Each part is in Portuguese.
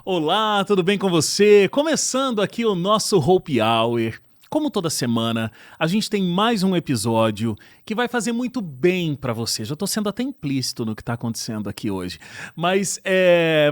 Olá, tudo bem com você? Começando aqui o nosso Hope Hour. Como toda semana, a gente tem mais um episódio que vai fazer muito bem pra você. Já tô sendo até implícito no que tá acontecendo aqui hoje. Mas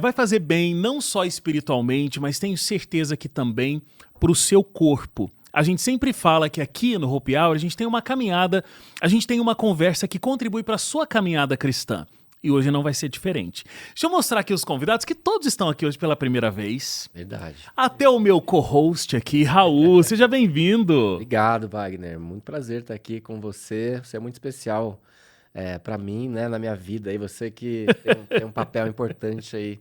vai fazer bem não só espiritualmente, mas tenho certeza que também pro seu corpo. A gente sempre fala que aqui no Hope Hour a gente tem uma caminhada, a gente tem uma conversa que contribui pra sua caminhada cristã. E hoje não vai ser diferente. Deixa eu mostrar aqui os convidados, que todos estão aqui hoje pela primeira vez. Verdade. Até o meu co-host aqui, Raul. Seja bem-vindo. Obrigado, Wagner. Muito prazer estar aqui com você. Você é muito especial para mim, né, na minha vida. E você que tem um papel importante aí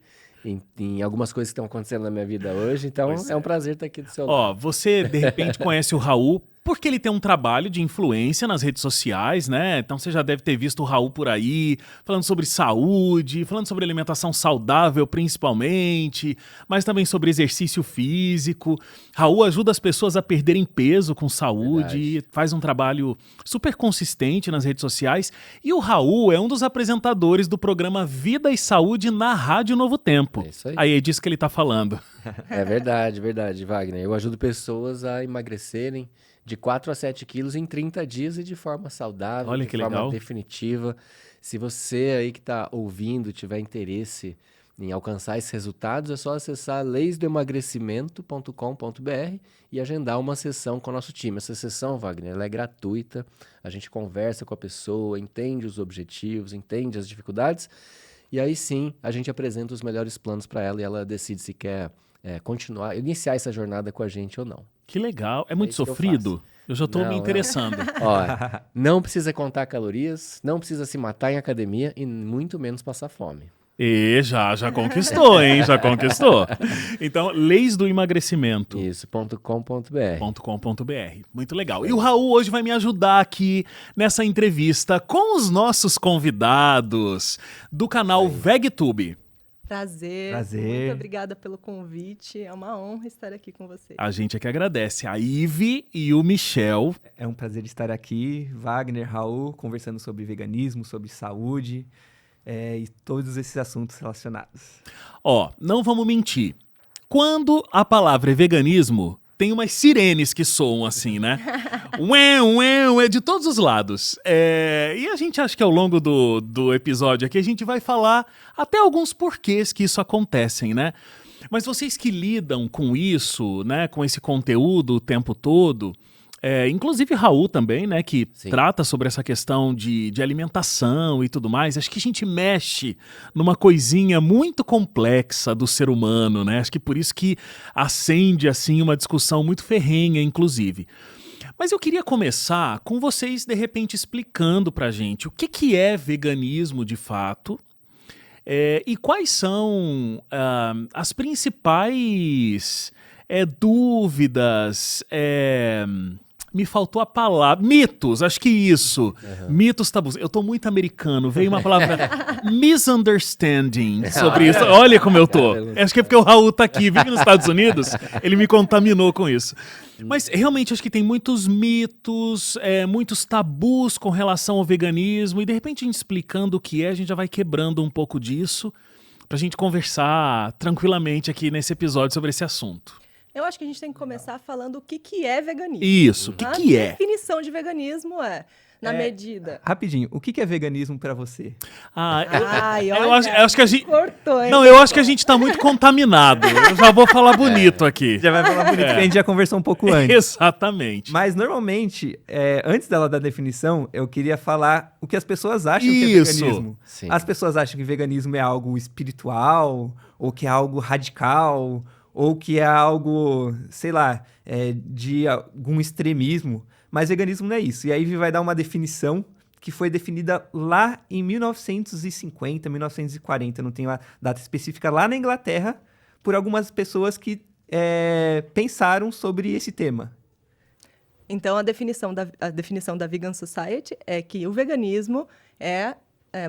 em algumas coisas que estão acontecendo na minha vida hoje. Então, é um prazer estar aqui do seu lado. Ó, você de repente conhece o Raul porque ele tem um trabalho de influência nas redes sociais, né? Então você já deve ter visto o Raul por aí, falando sobre saúde, falando sobre alimentação saudável principalmente, mas também sobre exercício físico. Raul ajuda as pessoas a perderem peso com saúde, faz um trabalho super consistente nas redes sociais. E o Raul é um dos apresentadores do programa Vida e Saúde na Rádio Novo Tempo. É isso aí. Aí é disso que ele tá falando. É verdade, Wagner. Eu ajudo pessoas a emagrecerem de 4 a 7 quilos em 30 dias e de forma saudável, Olha de que forma legal. definitiva. Se você aí que está ouvindo tiver interesse em alcançar esses resultados, é só acessar leisdoemagrecimento.com.br e agendar uma sessão com o nosso time. Essa sessão, Wagner, ela é gratuita, a gente conversa com a pessoa, entende os objetivos, entende as dificuldades, e aí sim a gente apresenta os melhores planos para ela e ela decide se quer continuar, iniciar essa jornada com a gente ou não. Que legal. É muito isso que eu sofrido? Eu já tô me Não, interessando. Ó, não precisa contar calorias, não precisa se matar em academia e muito menos passar fome. E já conquistou, hein? Já conquistou. Então, leis do emagrecimento. Isso, .com.br. .com.br. Muito legal. E o Raul hoje vai me ajudar aqui nessa entrevista com os nossos convidados do canal VegTube. Prazer. Muito obrigada pelo convite. É uma honra estar aqui com você. A gente é que agradece. A Ive e o Michel. É um prazer estar aqui, Wagner, Raul, conversando sobre veganismo, sobre saúde e todos esses assuntos relacionados. Ó, não vamos mentir. Quando a palavra é veganismo, tem umas sirenes que soam assim, né? Ué, é de todos os lados. E a gente acha que ao longo do episódio aqui a gente vai falar até alguns porquês que isso acontecem, né? Mas vocês que lidam com isso, né, com esse conteúdo o tempo todo, inclusive Raul também, né, que Sim. trata sobre essa questão de alimentação e tudo mais, acho que a gente mexe numa coisinha muito complexa do ser humano, né, acho que por isso que acende, assim, uma discussão muito ferrenha, inclusive. Mas eu queria começar com vocês, de repente, explicando pra gente o que é veganismo de fato, e quais são as principais dúvidas, me faltou a palavra. Mitos, acho que isso. Mitos, tabus. Eu tô muito americano. Veio uma palavra misunderstanding sobre isso. Olha como eu tô. Acho que é porque o Raul tá aqui, vive nos Estados Unidos, ele me contaminou com isso. Mas realmente acho que tem muitos mitos, muitos tabus com relação ao veganismo. E de repente a gente explicando o que é, a gente já vai quebrando um pouco disso pra gente conversar tranquilamente aqui nesse episódio sobre esse assunto. Eu acho que a gente tem que começar falando o que é veganismo. Isso, o que é? A definição de veganismo na medida... Rapidinho, o que é veganismo pra você? Eu acho que a gente... Cortou, hein? Não, eu acho que a gente tá muito contaminado. Eu já vou falar bonito aqui. Já vai falar bonito, porque a gente já conversou um pouco antes. Exatamente. Mas, normalmente, antes dela dar definição, eu queria falar o que as pessoas acham que é veganismo. Sim. As pessoas acham que veganismo é algo espiritual, ou que é algo radical, ou que é algo, sei lá, de algum extremismo. Mas veganismo não é isso. E aí vai dar uma definição que foi definida lá em 1950, 1940, não tenho a data específica, lá na Inglaterra, por algumas pessoas que pensaram sobre esse tema. Então, a definição da Vegan Society é que o veganismo é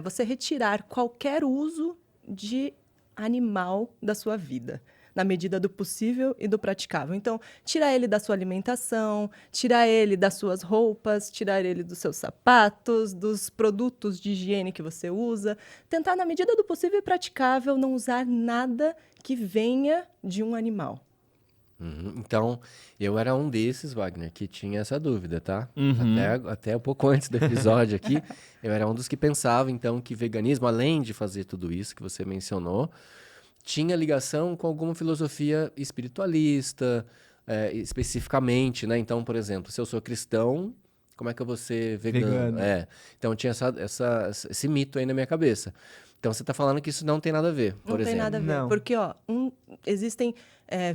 você retirar qualquer uso de animal da sua vida. na medida do possível e do praticável. Então, tirar ele da sua alimentação, tirar ele das suas roupas, tirar ele dos seus sapatos, dos produtos de higiene que você usa. Tentar, na medida do possível e praticável, não usar nada que venha de um animal. Então, eu era um desses, Wagner, que tinha essa dúvida, tá? Uhum. Até um pouco antes do episódio aqui, eu era um dos que pensava, então, que veganismo, além de fazer tudo isso que você mencionou, tinha ligação com alguma filosofia espiritualista, especificamente, né? Então, por exemplo, se eu sou cristão, como é que eu vou ser vegano? Então, tinha esse mito aí na minha cabeça. Então, você está falando que isso não tem nada a ver, por exemplo. Não tem nada a ver, Não. porque existem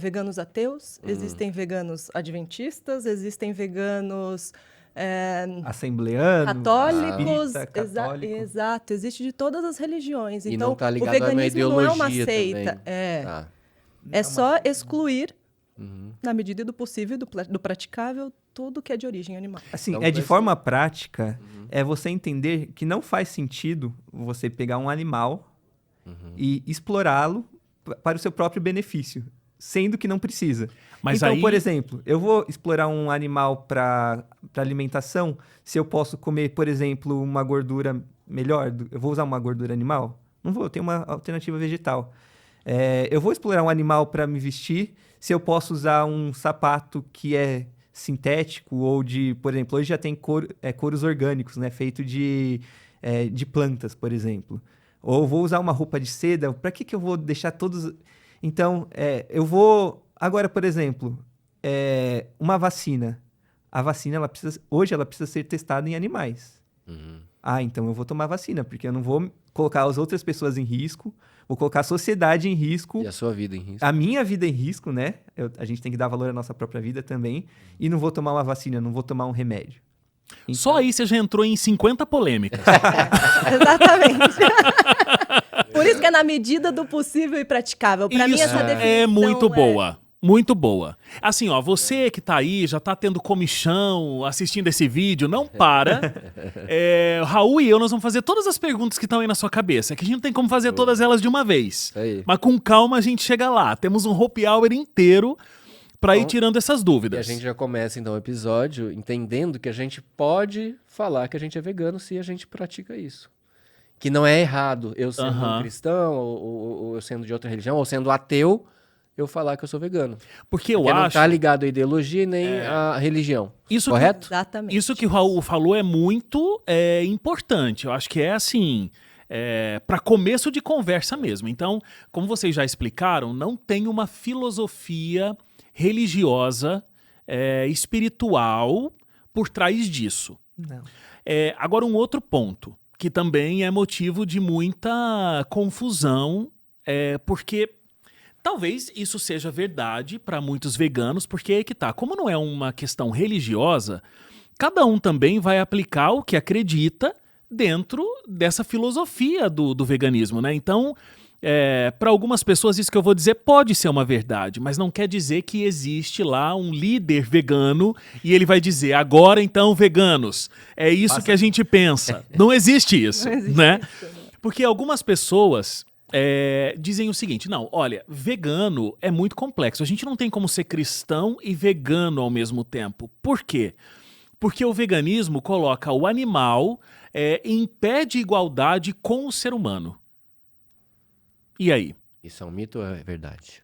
veganos ateus, existem veganos adventistas, existem veganos Assembleano, católicos. espírita, católico. Exato, existe de todas as religiões. E Então, não tá o ligado a uma veganismo não é uma ideologia seita. também. Tá. É só excluir, na medida do possível e do praticável, tudo que é de origem animal. Assim, Então, de parece- forma prática, é você entender que não faz sentido você pegar um animal e explorá-lo para o seu próprio benefício, sendo que não precisa. Mas então, aí- por exemplo, eu vou explorar um animal para alimentação, se eu posso comer, por exemplo, uma gordura melhor, eu vou usar uma gordura animal? Não vou, eu tenho uma alternativa vegetal. Eu vou explorar um animal para me vestir, se eu posso usar um sapato que é sintético ou de, por exemplo, hoje já tem couros orgânicos, né, feito de plantas, por exemplo. Ou vou usar uma roupa de seda, para que eu vou deixar todos... Então, eu vou... Agora, por exemplo, uma vacina. A vacina, hoje ela precisa ser testada em animais. Ah, então eu vou tomar vacina, porque eu não vou colocar as outras pessoas em risco, vou colocar a sociedade em risco, E a sua vida em risco. a minha vida em risco, né? A gente tem que dar valor à nossa própria vida também, e não vou tomar uma vacina, não vou tomar um remédio. Só aí você já entrou em 50 polêmicas. Exatamente. Por isso que é na medida do possível e praticável. Para mim, essa definição é muito boa. Muito boa. Assim, ó, você que tá aí, já tá tendo comichão assistindo esse vídeo, não para. Raul e eu, nós vamos fazer todas as perguntas que estão aí na sua cabeça, que a gente não tem como fazer todas elas de uma vez. Aí. Mas com calma a gente chega lá. Temos um Hope Hour inteiro pra ir Então, tirando essas E dúvidas. a gente já começa, então, o episódio entendendo que a gente pode falar que a gente é vegano se a gente pratica isso. Que não é errado eu sendo um cristão, ou eu sendo de outra religião, ou sendo ateu, eu falar que eu sou vegano. Porque eu Porque não acho... tá ligado à ideologia nem à religião. Isso Correto? Exatamente. Isso que o Raul falou é muito importante. Eu acho que é assim, para começo de conversa mesmo. Então, como vocês já explicaram, não tem uma filosofia religiosa, espiritual por trás disso. Não. Agora, um outro ponto, que também é motivo de muita confusão, porque talvez isso seja verdade para muitos veganos, porque aí que tá, como não é uma questão religiosa, cada um também vai aplicar o que acredita dentro dessa filosofia do veganismo, né? Então, para algumas pessoas isso que eu vou dizer pode ser uma verdade, mas não quer dizer que existe lá um líder vegano e ele vai dizer, agora então veganos, é isso que a gente pensa. Não existe isso, Não existe né? isso, né? Porque algumas pessoas dizem o seguinte, não, olha, vegano é muito complexo, a gente não tem como ser cristão e vegano ao mesmo tempo. Por quê? Porque o veganismo coloca o animal em pé de igualdade com o ser humano. E aí? Isso é um mito ou é verdade?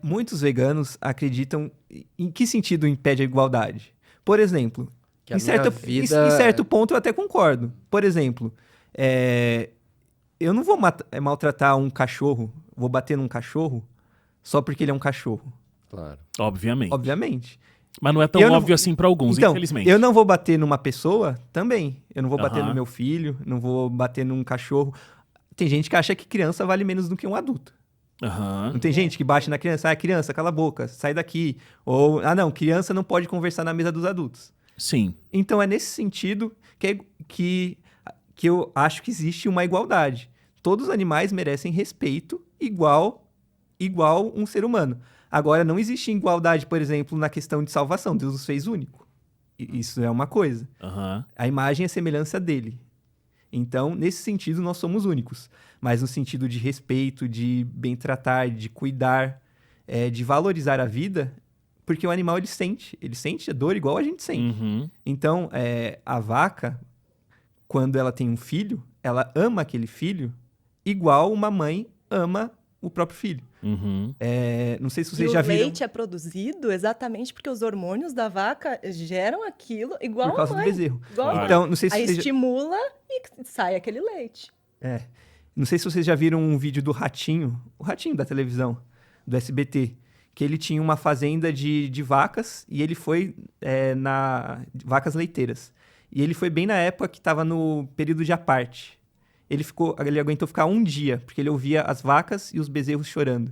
Muitos veganos acreditam... Em que sentido impede a igualdade? Por exemplo, Que a em certo, minha vida em certo ponto eu até concordo. Por exemplo, eu não vou maltratar um cachorro, vou bater num cachorro só porque ele é um cachorro. Claro. Obviamente. Obviamente. Mas não é tão Eu não óbvio vou- assim para alguns, Então, infelizmente. eu não vou bater numa pessoa também. Eu não vou bater Aham. no meu filho, não vou bater num cachorro. Tem gente que acha que criança vale menos do que um adulto. Aham. Não tem gente que bate na criança, criança, cala a boca, sai daqui. Ou, não, criança não pode conversar na mesa dos adultos. Sim. Então é nesse sentido que eu acho que existe uma igualdade. Todos os animais merecem respeito igual um ser humano. Agora, não existe igualdade, por exemplo, na questão de salvação. Deus nos fez único. Isso é uma coisa. Aham. A imagem é a semelhança dele. Então, nesse sentido, nós somos únicos. Mas no sentido de respeito, de bem tratar, de cuidar, de valorizar a vida, porque o animal ele sente a dor igual a gente sente. Uhum. Então, a vaca, quando ela tem um filho, ela ama aquele filho igual uma mãe ama o próprio filho. Uhum. Não sei se E vocês o já viram... leite é produzido exatamente porque os hormônios da vaca geram aquilo igual Por causa a do mãe. bezerro. Igual a Claro. mãe. Então, não sei se Aí vocês... estimula e sai aquele leite. Não sei se vocês já viram um vídeo do Ratinho, o Ratinho da televisão, do SBT, que ele tinha uma fazenda de vacas e ele foi vacas leiteiras. E ele foi bem na época que estava no período de aparte. Ele aguentou ficar um dia, porque ele ouvia as vacas e os bezerros chorando.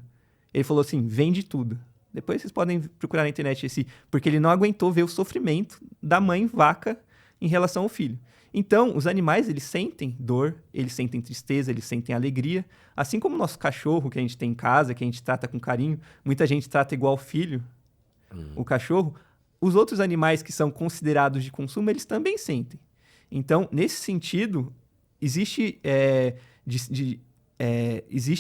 Ele falou assim, vende tudo. Depois vocês podem procurar na internet porque ele não aguentou ver o sofrimento da mãe vaca em relação ao filho. Então, os animais, eles sentem dor, eles sentem tristeza, eles sentem alegria. Assim como o nosso cachorro, que a gente tem em casa, que a gente trata com carinho, muita gente trata igual filho, o cachorro. Os outros animais que são considerados de consumo, eles também sentem. Então, nesse sentido, existe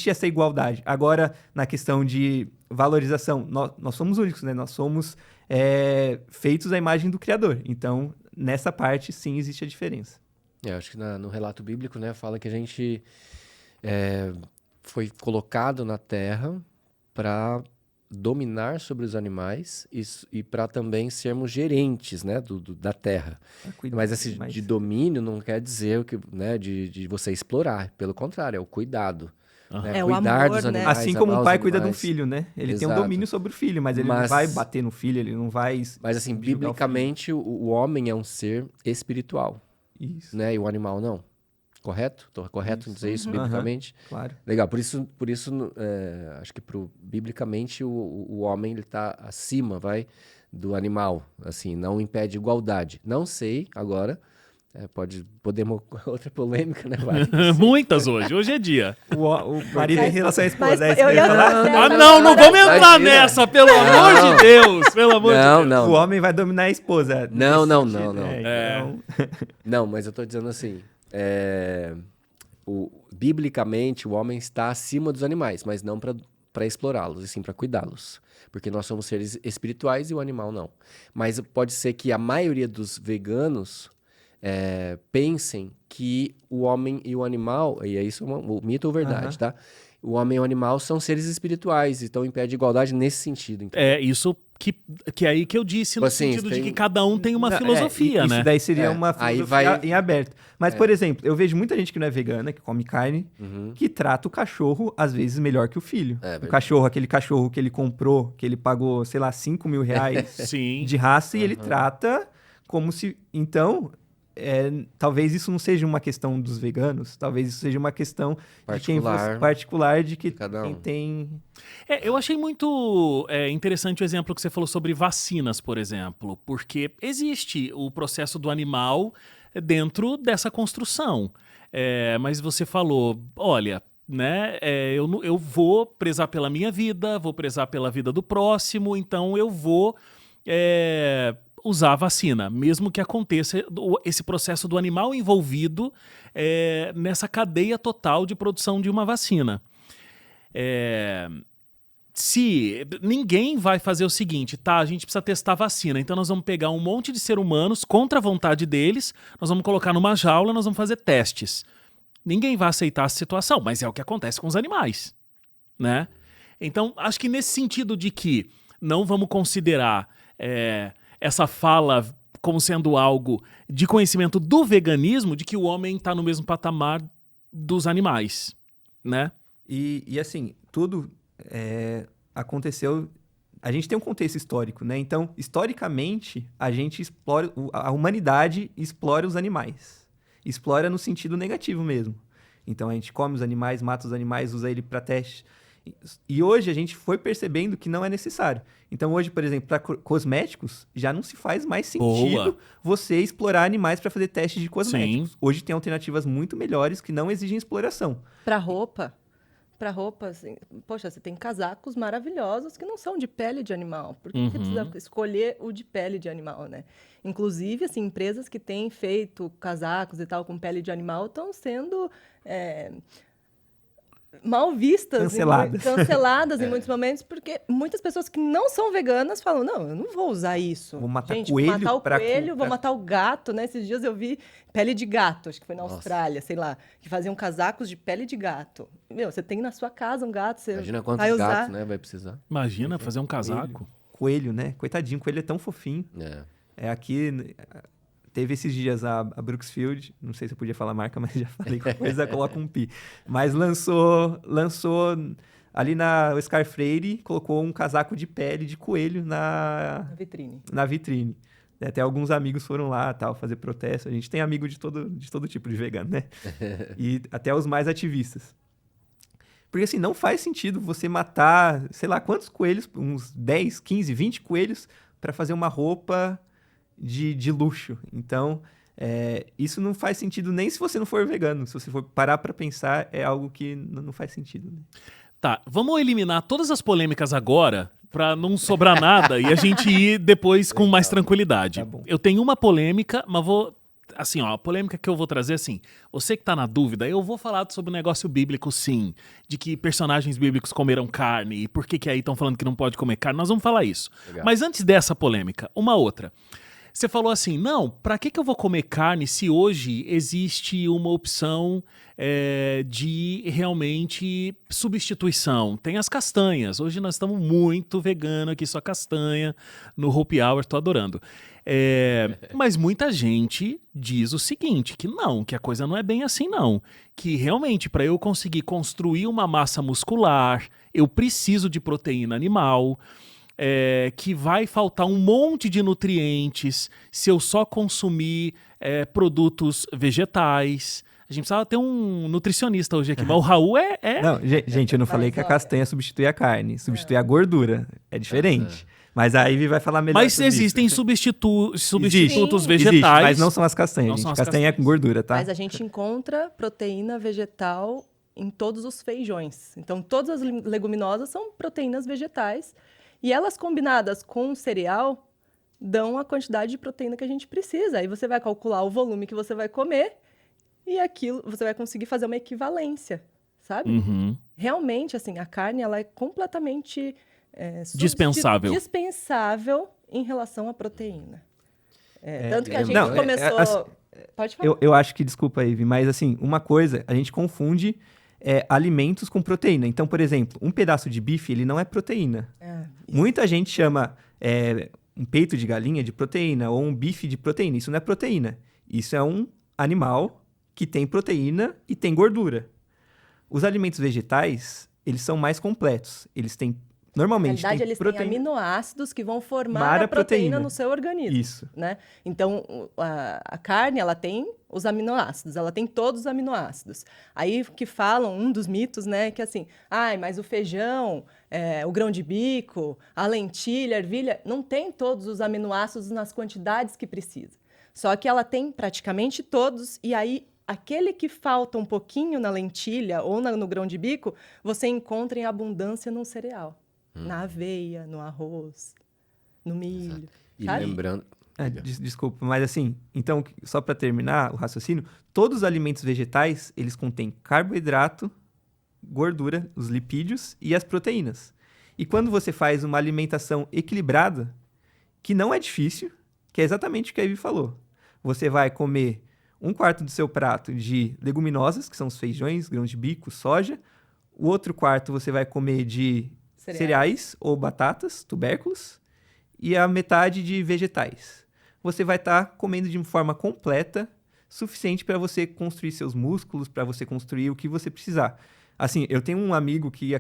essa igualdade. Agora, na questão de valorização, nós somos únicos, né? Nós somos feitos à imagem do Criador. Então, nessa parte, sim, existe a diferença. Eu acho que no relato bíblico, né, fala que a gente foi colocado na terra para dominar sobre os animais e para também sermos gerentes, né, da terra. Mas esse de domínio não quer dizer né, de você explorar. Pelo contrário, é o cuidado. Né? É o Cuidar amor, dos né? animais, Assim como amar um os pai cuida de um animais. filho, né? Ele tem um Exato. domínio sobre o filho, mas ele não vai bater no filho, ele não vai... Mas assim, subjugar o filho. biblicamente, o homem é um ser espiritual, Isso, né? E o animal não. Correto? Tô correto em dizer isso biblicamente? claro. Legal, por isso acho que biblicamente o homem ele tá acima, do animal, assim, não impede igualdade. Não sei agora, podemos outra polêmica, né? Muitas hoje é dia. O marido em relação à esposa. Mas é isso que eu eu ia ia falar? falar. Não vamos entrar Imagina. nessa, pelo amor de Deus, pelo amor de Deus. Não. O homem vai dominar a esposa. Não, nesse não, sentido, não. Então... Não, mas eu tô dizendo assim, biblicamente o homem está acima dos animais, mas não para explorá-los, e sim para cuidá-los. Porque nós somos seres espirituais e o animal não. Mas pode ser que a maioria dos veganos pensem que o homem e o animal, e é isso o mito ou verdade, tá? O homem e o animal são seres espirituais, então impede igualdade nesse sentido. Então. É isso que é aí que eu disse, no Assim, sentido de tem- que cada um tem uma filosofia, isso né? daí seria uma aí filosofia vai- em aberto. Mas, por exemplo, eu vejo muita gente que não é vegana, que come carne, que trata o cachorro, às vezes, melhor que o filho. verdade. Aquele cachorro que ele comprou, que ele pagou, sei lá, 5 mil reais Sim. de raça, e ele trata como se... Então, talvez isso não seja uma questão dos veganos, talvez isso seja uma questão particular de que Cada quem um. tem... Eu achei muito interessante o exemplo que você falou sobre vacinas, por exemplo, porque existe o processo do animal dentro dessa construção. Mas você falou, olha, né, eu vou prezar pela minha vida, vou prezar pela vida do próximo, então eu vou usar a vacina, mesmo que aconteça esse processo do animal envolvido nessa cadeia total de produção de uma vacina. Se ninguém vai fazer o seguinte, tá, a gente precisa testar a vacina, então nós vamos pegar um monte de seres humanos contra a vontade deles, nós vamos colocar numa jaula, nós vamos fazer testes. Ninguém vai aceitar essa situação, mas é o que acontece com os animais, né? Então, acho que nesse sentido de que não vamos considerar essa fala como sendo algo de conhecimento do veganismo, de que o homem está no mesmo patamar dos animais, né? E assim, tudo aconteceu... A gente tem um contexto histórico, né? Então, historicamente, a humanidade explora os animais. Explora no sentido negativo mesmo. Então, a gente come os animais, mata os animais, usa ele para teste. E hoje a gente foi percebendo que não é necessário. Então, hoje, por exemplo, para cosméticos, já não se faz mais sentido você explorar animais para fazer testes de cosméticos. Sim. Hoje tem alternativas muito melhores que não exigem exploração. Para roupa, assim, poxa, você tem casacos maravilhosos que não são de pele de animal. Por que você precisa escolher o de pele de animal, né? Inclusive, assim, empresas que têm feito casacos e tal com pele de animal estão sendo mal vistas, Canceladas. canceladas em muitos momentos, porque muitas pessoas que não são veganas falam, não, eu não vou usar isso. Vou matar Gente, coelho vou matar o pra- coelho, vou pra- matar o gato, né? Esses dias eu vi pele de gato, acho que foi na Nossa. Austrália, sei lá, que faziam casacos de pele de gato. Meu, você tem na sua casa um gato, você Imagina quantos vai usar. gatos, né, vai precisar. Imagina fazer um casaco. Coelho, né? Coitadinho, coelho é tão fofinho. É. Aqui, teve esses dias a Brooksfield, não sei se eu podia falar a marca, mas já falei qualquer coisa, coloca um pi. Mas lançou ali na Oscar Freire, colocou um casaco de pele de coelho Na vitrine. na vitrine. Até alguns amigos foram lá, tal, fazer protesto. A gente tem amigo de todo tipo de vegano, né? E até os mais ativistas. Porque assim, não faz sentido você matar, sei lá, quantos coelhos, uns 10, 15, 20 coelhos para fazer uma roupa de luxo. Então, isso não faz sentido nem se você não for vegano. Se você for parar para pensar, é algo que não faz sentido. Né? Tá, vamos eliminar todas as polêmicas agora pra não sobrar nada e a gente ir depois com mais tranquilidade. Tá bom. Eu tenho uma polêmica, mas vou... Assim, ó, a polêmica que eu vou trazer, assim, você que tá na dúvida, eu vou falar sobre o negócio bíblico, sim, de que personagens bíblicos comeram carne e por que aí estão falando que não pode comer carne, nós vamos falar isso. Legal. Mas antes dessa polêmica, uma outra. Você falou assim, não, pra que eu vou comer carne se hoje existe uma opção de realmente substituição? Tem as castanhas. Hoje nós estamos muito vegano aqui, só castanha no Hope Hour, tô adorando. Mas muita gente diz o seguinte, que não, que a coisa não é bem assim não. Que realmente para eu conseguir construir uma massa muscular, eu preciso de proteína animal. Que vai faltar um monte de nutrientes se eu só consumir produtos vegetais. A gente precisava ter um nutricionista hoje aqui, mas o Raul Não, gente, eu não falei que a castanha substitui a carne, substitui a gordura. É diferente. Mas a Ivy vai falar melhor Mas sobre existem isso. substitutos Existe, vegetais. Existe, mas não são as castanhas, Não gente. são as Castanha é com castanhas. gordura, tá? Mas a gente encontra proteína vegetal em todos os feijões. Então, todas as leguminosas são proteínas vegetais. E elas combinadas com o cereal dão a quantidade de proteína que a gente precisa. Aí você vai calcular o volume que você vai comer e aquilo você vai conseguir fazer uma equivalência, sabe? Uhum. Realmente, assim, a carne ela é completamente Dispensável. dispensável em relação à proteína. Tanto que a gente não, começou... assim, Pode falar. Eu acho que, desculpa, Ivy, mas assim, uma coisa, a gente confunde alimentos com proteína. Então, por exemplo, um pedaço de bife, ele não é proteína. Muita gente chama um peito de galinha de proteína ou um bife de proteína. Isso não é proteína. Isso é um animal que tem proteína e tem gordura. Os alimentos vegetais, eles são mais completos. Eles têm, Na normalmente, realidade, tem eles proteína. têm aminoácidos que vão formar Mara a proteína proteína. no seu organismo. Isso. Né? Então, a carne, ela tem os aminoácidos, ela tem todos os aminoácidos. Aí que falam, um dos mitos, né, que assim, mas o feijão, o grão de bico, a lentilha, a ervilha, não tem todos os aminoácidos nas quantidades que precisa. Só que ela tem praticamente todos, e aí aquele que falta um pouquinho na lentilha ou no grão de bico, você encontra em abundância no cereal. Na aveia, no arroz, no milho. E sabe? lembrando... Desculpa, mas assim, então, só para terminar o raciocínio, todos os alimentos vegetais, eles contêm carboidrato, gordura, os lipídios e as proteínas. E quando você faz uma alimentação equilibrada, que não é difícil, que é exatamente o que a Ivy falou, você vai comer 1/4 do seu prato de leguminosas, que são os feijões, grãos de bico, soja, o outro quarto você vai comer de cereais ou batatas, tubérculos, e a metade de vegetais. Você vai estar comendo de uma forma completa, suficiente para você construir seus músculos, para você construir o que você precisar. Assim, eu tenho um amigo que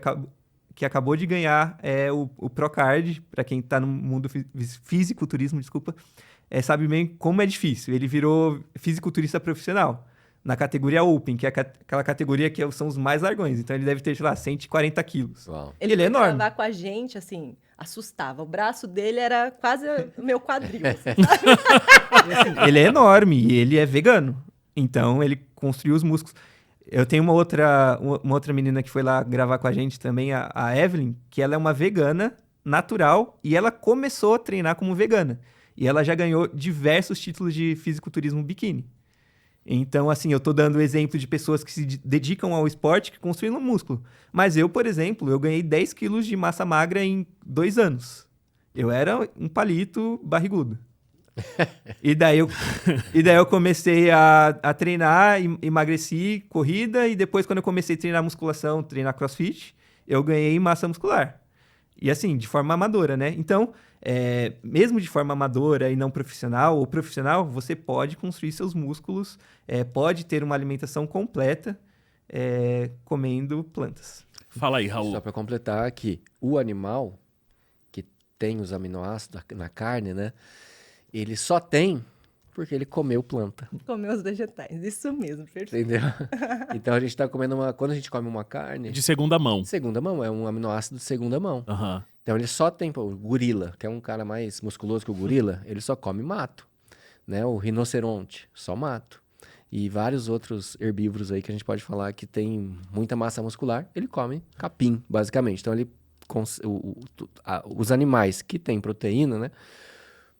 acabou de ganhar o Procard, para quem está no mundo fisiculturismo, desculpa, sabe bem como é difícil. Ele virou fisiculturista profissional, na categoria Open, que é aquela categoria que são os mais largões. Então ele deve ter, sei lá, 140 quilos. Uau. Ele é foi enorme. gravar com a gente, assim, assustava. O braço dele era quase o meu quadril. Assim, sabe? Ele é enorme e ele é vegano. Então ele construiu os músculos. Eu tenho uma outra menina que foi lá gravar com a gente também, a Evelyn, que ela é uma vegana natural e ela começou a treinar como vegana. E ela já ganhou diversos títulos de fisiculturismo biquíni. Então, assim, eu tô dando exemplo de pessoas que se dedicam ao esporte, que construíram músculo. Mas eu, por exemplo, eu ganhei 10 quilos de massa magra em 2 anos. Eu era um palito barrigudo. E daí eu comecei a treinar, emagreci, corrida, e depois quando eu comecei a treinar musculação, treinar crossfit, eu ganhei massa muscular. E assim, de forma amadora, né? Então, mesmo de forma amadora e não profissional, ou profissional, você pode construir seus músculos, pode ter uma alimentação completa comendo plantas. Fala aí, Raul. Só para completar aqui, o animal que tem os aminoácidos na carne, né? Ele só tem porque ele comeu planta, Comer os vegetais, isso mesmo, perfeito. entendeu? Então a gente tá comendo quando a gente come uma carne, De segunda mão. segunda mão, é um aminoácido de segunda mão. Aham. Então ele só tem, pô, o gorila, que é um cara mais musculoso que o gorila, ele só come mato, né? O rinoceronte, só mato. E vários outros herbívoros aí que a gente pode falar que tem muita massa muscular, ele come capim, basicamente. Então ele os animais que têm proteína, né?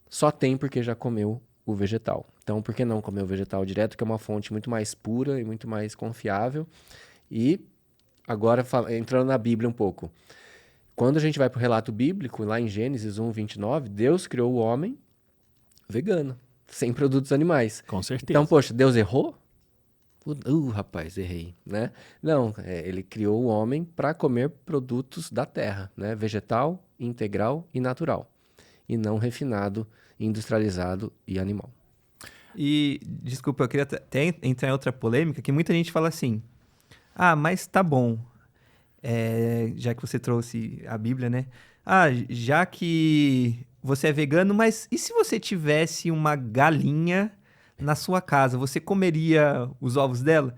Só tem porque já comeu o vegetal. Então, por que não comer o vegetal direto, que é uma fonte muito mais pura e muito mais confiável? E agora, entrando na Bíblia um pouco. Quando a gente vai para o relato bíblico, lá em Gênesis 1, 29, Deus criou o homem vegano, sem produtos animais. Com certeza. Então, poxa, Deus errou? Rapaz, errei, né? Não, ele criou o homem para comer produtos da terra, né? Vegetal, integral e natural. E não refinado, industrializado e animal. E, desculpa, eu queria até entrar em outra polêmica, que muita gente fala assim, mas tá bom, já que você trouxe a Bíblia, né? Já que você é vegano, mas e se você tivesse uma galinha na sua casa, você comeria os ovos dela?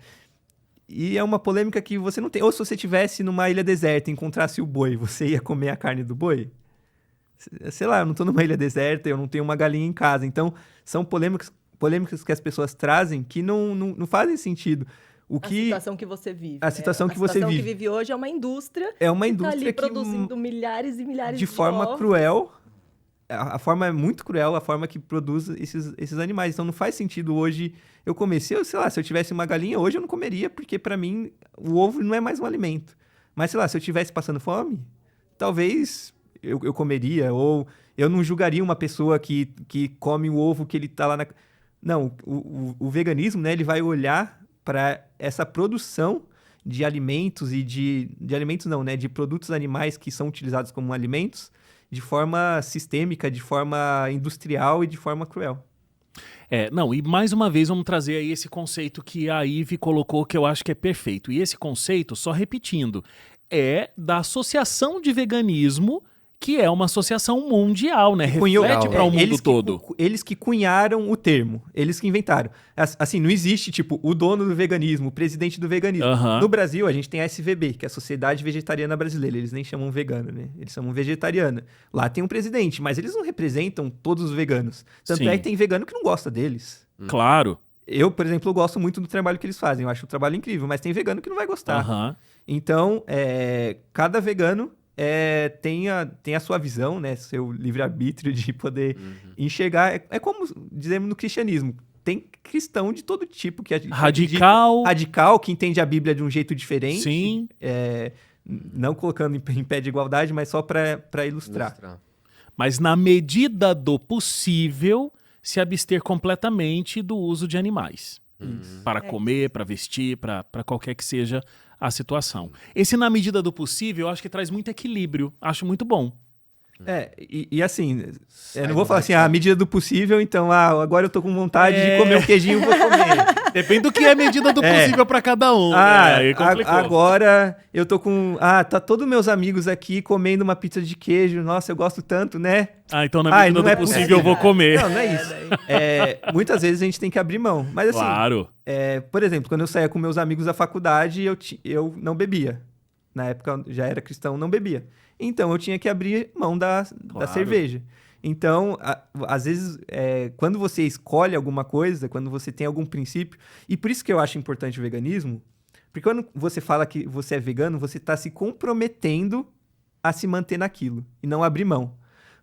E é uma polêmica que você não tem. Ou se você tivesse numa ilha deserta e encontrasse o boi, você ia comer a carne do boi? Sei lá, eu não tô numa ilha deserta, eu não tenho uma galinha em casa. Então, são polêmicas que as pessoas trazem que não fazem sentido. A situação que você vive. A situação que você vive. A situação vive. que vive hoje é uma indústria. É uma que indústria tá ali que produzindo milhares e milhares de forma ovos. cruel. A forma é muito cruel, a forma que produz esses animais. Então, não faz sentido hoje eu comer. Sei lá, se eu tivesse uma galinha, hoje eu não comeria, porque para mim o ovo não é mais um alimento. Mas, sei lá, se eu estivesse passando fome, talvez eu comeria, ou eu não julgaria uma pessoa que come o ovo que ele tá lá na... Não, o veganismo, né, ele vai olhar para essa produção de alimentos e de alimentos não, né, de produtos animais que são utilizados como alimentos de forma sistêmica, de forma industrial e de forma cruel. E mais uma vez vamos trazer aí esse conceito que a Ive colocou, que eu acho que é perfeito. E esse conceito, só repetindo, é da Associação de Veganismo, que é uma associação mundial, né? Reflete para o mundo todo. Eles que cunharam o termo, eles que inventaram. Assim, não existe, tipo, o dono do veganismo, o presidente do veganismo. Uhum. No Brasil, a gente tem a SVB, que é a Sociedade Vegetariana Brasileira. Eles nem chamam vegano, né? Eles chamam vegetariana. Lá tem um presidente, mas eles não representam todos os veganos. Tanto é que tem vegano que não gosta deles. Claro. Eu, por exemplo, gosto muito do trabalho que eles fazem. Eu acho o trabalho incrível, mas tem vegano que não vai gostar. Uhum. Então, cada vegano tem a sua visão, né? Seu livre-arbítrio de poder enxergar. É como dizemos no cristianismo. Tem cristão de todo tipo. Radical, que entende a Bíblia de um jeito diferente. Sim. Não colocando em pé de igualdade, mas só para ilustrar. Mas na medida do possível, se abster completamente do uso de animais. Para comer, para vestir, para qualquer que seja a situação. Esse, na medida do possível, eu acho que traz muito equilíbrio. Acho muito bom. E assim, eu não vou falar assim, à medida do possível, então, agora eu tô com vontade de comer um queijinho, vou comer. Depende do que é a medida do possível para cada um. Agora eu tô com... tá todos meus amigos aqui comendo uma pizza de queijo. Nossa, eu gosto tanto, né? Então na medida do possível eu vou comer. Não é isso. Muitas vezes a gente tem que abrir mão. Mas assim, claro. Por exemplo, quando eu saía com meus amigos da faculdade, eu não bebia. Na época eu já era cristão, não bebia. Então eu tinha que abrir mão da cerveja. Então, às vezes, quando você escolhe alguma coisa, quando você tem algum princípio... E por isso que eu acho importante o veganismo, porque quando você fala que você é vegano, você está se comprometendo a se manter naquilo e não abrir mão.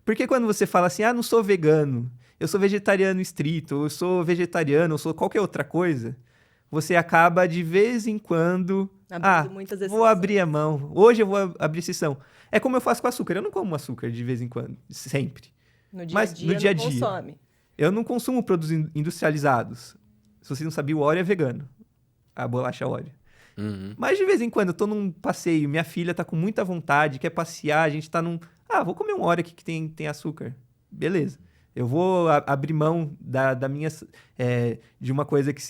Porque quando você fala assim, não sou vegano, eu sou vegetariano estrito, ou eu sou vegetariano, ou sou qualquer outra coisa, você acaba de vez em quando... Abrindo muitas vou exceções. abrir a mão. Hoje eu vou abrir exceção. É como eu faço com açúcar. Eu não como açúcar de vez em quando, sempre. No dia Mas a dia, no dia a não dia. consome. Eu não consumo produtos industrializados. Se você não sabia, o Oreo é vegano. A bolacha Oreo. Uhum. Mas de vez em quando eu tô num passeio, minha filha tá com muita vontade, quer passear, a gente tá num... vou comer um Oreo aqui que tem açúcar. Beleza. Eu vou abrir mão da minha... de uma coisa que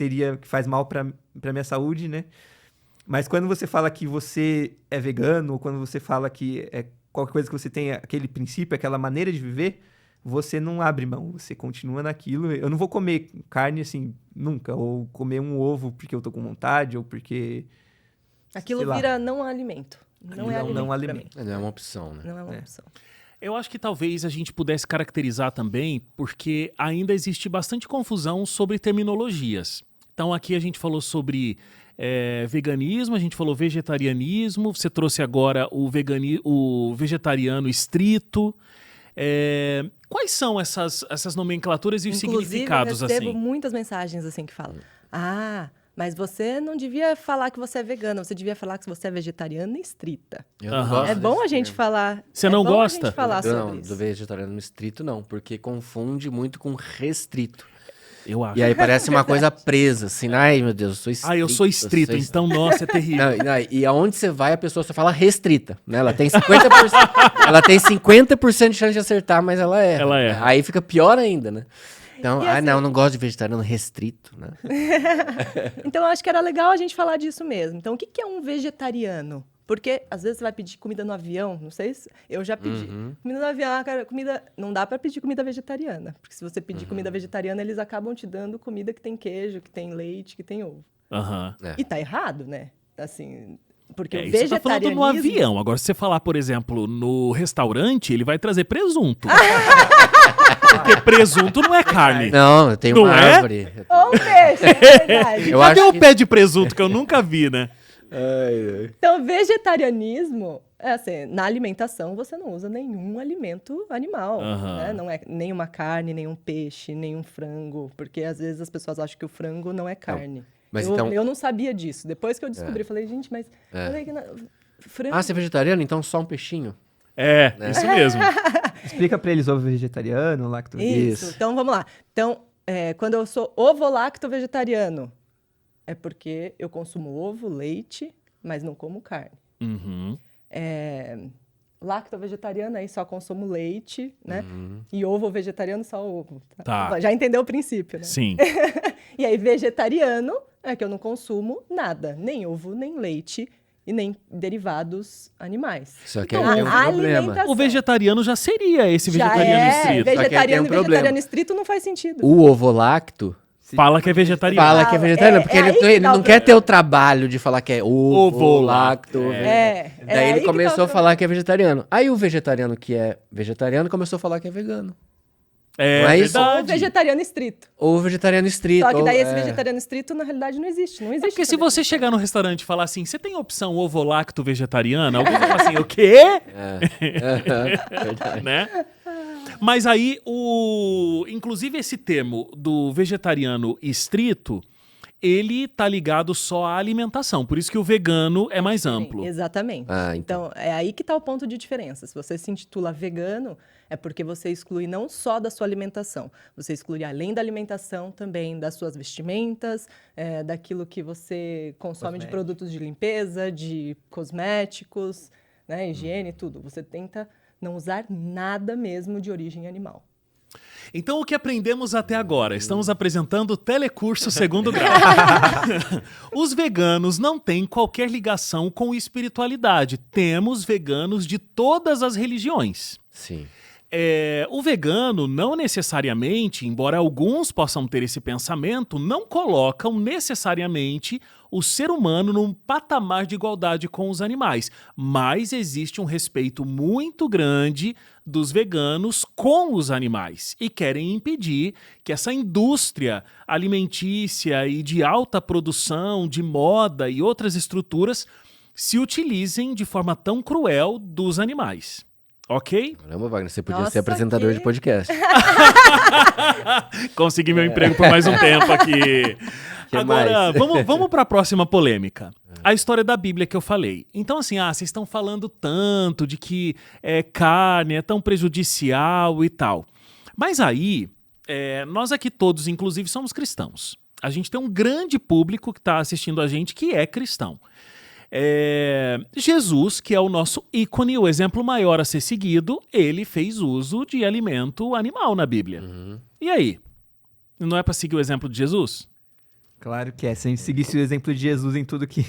faz mal pra minha saúde, né? Mas quando você fala que você é vegano, ou quando você fala que é qualquer coisa que você tem aquele princípio, aquela maneira de viver, você não abre mão, você continua naquilo. Eu não vou comer carne assim, nunca. Ou comer um ovo porque eu tô com vontade, ou porque... Aquilo sei lá. vira não alimento. Não Aquilo é é um alimento. não pra alimento. mim. Não é uma opção, né? Não é uma É. opção. Eu acho que talvez a gente pudesse caracterizar também, porque ainda existe bastante confusão sobre terminologias. Então aqui a gente falou sobre veganismo, a gente falou vegetarianismo, você trouxe agora o vegetariano estrito. Quais são essas nomenclaturas e os significados eu recebo assim? muitas mensagens assim que falam: mas você não devia falar que você é vegana, você devia falar que você é vegetariana estrita. Eu não Aham. gosto É bom desse a gente termo. falar. Você não bom gosta? A gente falar Não, sobre do isso. vegetariano estrito não, porque confunde muito com restrito. Eu acho. E aí parece uma coisa presa, assim, ai meu Deus, eu sou estrito. Eu sou estrito, então, nossa, é terrível. E aonde você vai, a pessoa só fala restrita, né? Ela tem 50%, ela tem 50% de chance de acertar, mas ela erra. Ela erra. Aí fica pior ainda, né? Então, E assim- não gosto de vegetariano restrito, né? Então, eu acho que era legal a gente falar disso mesmo. Então, o que é um vegetariano? Porque, às vezes, você vai pedir comida no avião, não sei se... Eu já pedi. Comida no avião, cara, comida... Não dá para pedir comida vegetariana. Porque se você pedir comida vegetariana, eles acabam te dando comida que tem queijo, que tem leite, que tem ovo. Aham. E tá errado, né? Assim... Porque o Isso você tá falando vegetarianismo... no avião. Agora, se você falar, por exemplo, no restaurante, ele vai trazer presunto. Porque presunto não é carne. Não, eu tenho Não uma é? árvore. Ou um peixe, é verdade. Eu Cadê acho o que- pé de presunto que eu nunca vi, né? Então, vegetarianismo é assim, na alimentação você não usa nenhum alimento animal, Aham. né? Não é nenhuma carne, nenhum peixe, nenhum frango, porque às vezes as pessoas acham que o frango não é carne. mas eu, então- eu não sabia disso. Depois que eu descobri, eu falei, gente, mas falei que frango... Ah, você é vegetariano? Então só um peixinho? Isso mesmo. Explica pra eles ovo vegetariano, lacto... Isso. Então, vamos lá. Então, quando eu sou ovo-lacto-vegetariano, é porque eu consumo ovo, leite, mas não como carne. Uhum. Lacto-vegetariano, aí só consumo leite, né? E ovo-vegetariano, só ovo. Tá. Já entendeu o princípio, né? Sim. E aí, vegetariano é que eu não consumo nada, nem ovo, nem leite e nem derivados animais. Só que Então, aí tem um a problema. alimentação O vegetariano já seria esse já vegetariano é, estrito. Só que aí tem vegetariano um e problema. vegetariano estrito não faz sentido. O ovo lacto Fala que é vegetariano. fala que é vegetariano, porque aí ele, que ele tá o não quer ter problema. o trabalho de falar que é ovo lacto. É Daí aí ele que tá começou o a falar que é vegetariano. Aí o vegetariano que é vegetariano começou a falar que é vegano. É Não é isso? Ou verdade. vegetariano estrito. Ou vegetariano estrito. Só que daí ou- esse vegetariano estrito, na realidade, não existe. Não existe. Porque se essa você definição. chegar no restaurante e falar assim, você tem opção ovo lacto vegetariana? Alguém vai falar assim, o quê? Verdade. Né? Mas aí, inclusive esse termo do vegetariano estrito, ele tá ligado só à alimentação. Por isso que o vegano é mais amplo. Exatamente. Ah, então. Então, é aí que está o ponto de diferença. Se você se intitula vegano, é porque você exclui não só da sua alimentação, você exclui além da alimentação também das suas vestimentas, daquilo que você consome de Cosméticos. produtos de limpeza, de cosméticos, né, higiene, tudo. Você tenta não usar nada mesmo de origem animal. Então, o que aprendemos até agora? Estamos apresentando o Telecurso Segundo Grau. Os veganos não têm qualquer ligação com espiritualidade. Temos veganos de todas as religiões. Sim. O vegano não necessariamente, embora alguns possam ter esse pensamento, não colocam necessariamente o ser humano num patamar de igualdade com os animais. Mas existe um respeito muito grande dos veganos com os animais e querem impedir que essa indústria alimentícia e de alta produção, de moda e outras estruturas se utilizem de forma tão cruel dos animais. Ok? Caramba, Wagner, você podia Nossa, ser apresentador que- de podcast. Consegui meu emprego por mais um tempo aqui. Que Agora, mais? vamos para a próxima polêmica. A história da Bíblia que eu falei. Então, assim, vocês estão falando tanto de que carne é tão prejudicial e tal. Mas aí, nós aqui todos, inclusive, somos cristãos. A gente tem um grande público que está assistindo a gente que é cristão. Jesus, que é o nosso ícone, o exemplo maior a ser seguido, ele fez uso de alimento animal na Bíblia. E aí? Não é para seguir o exemplo de Jesus? Claro que é. Se a gente seguisse o exemplo de Jesus em tudo que...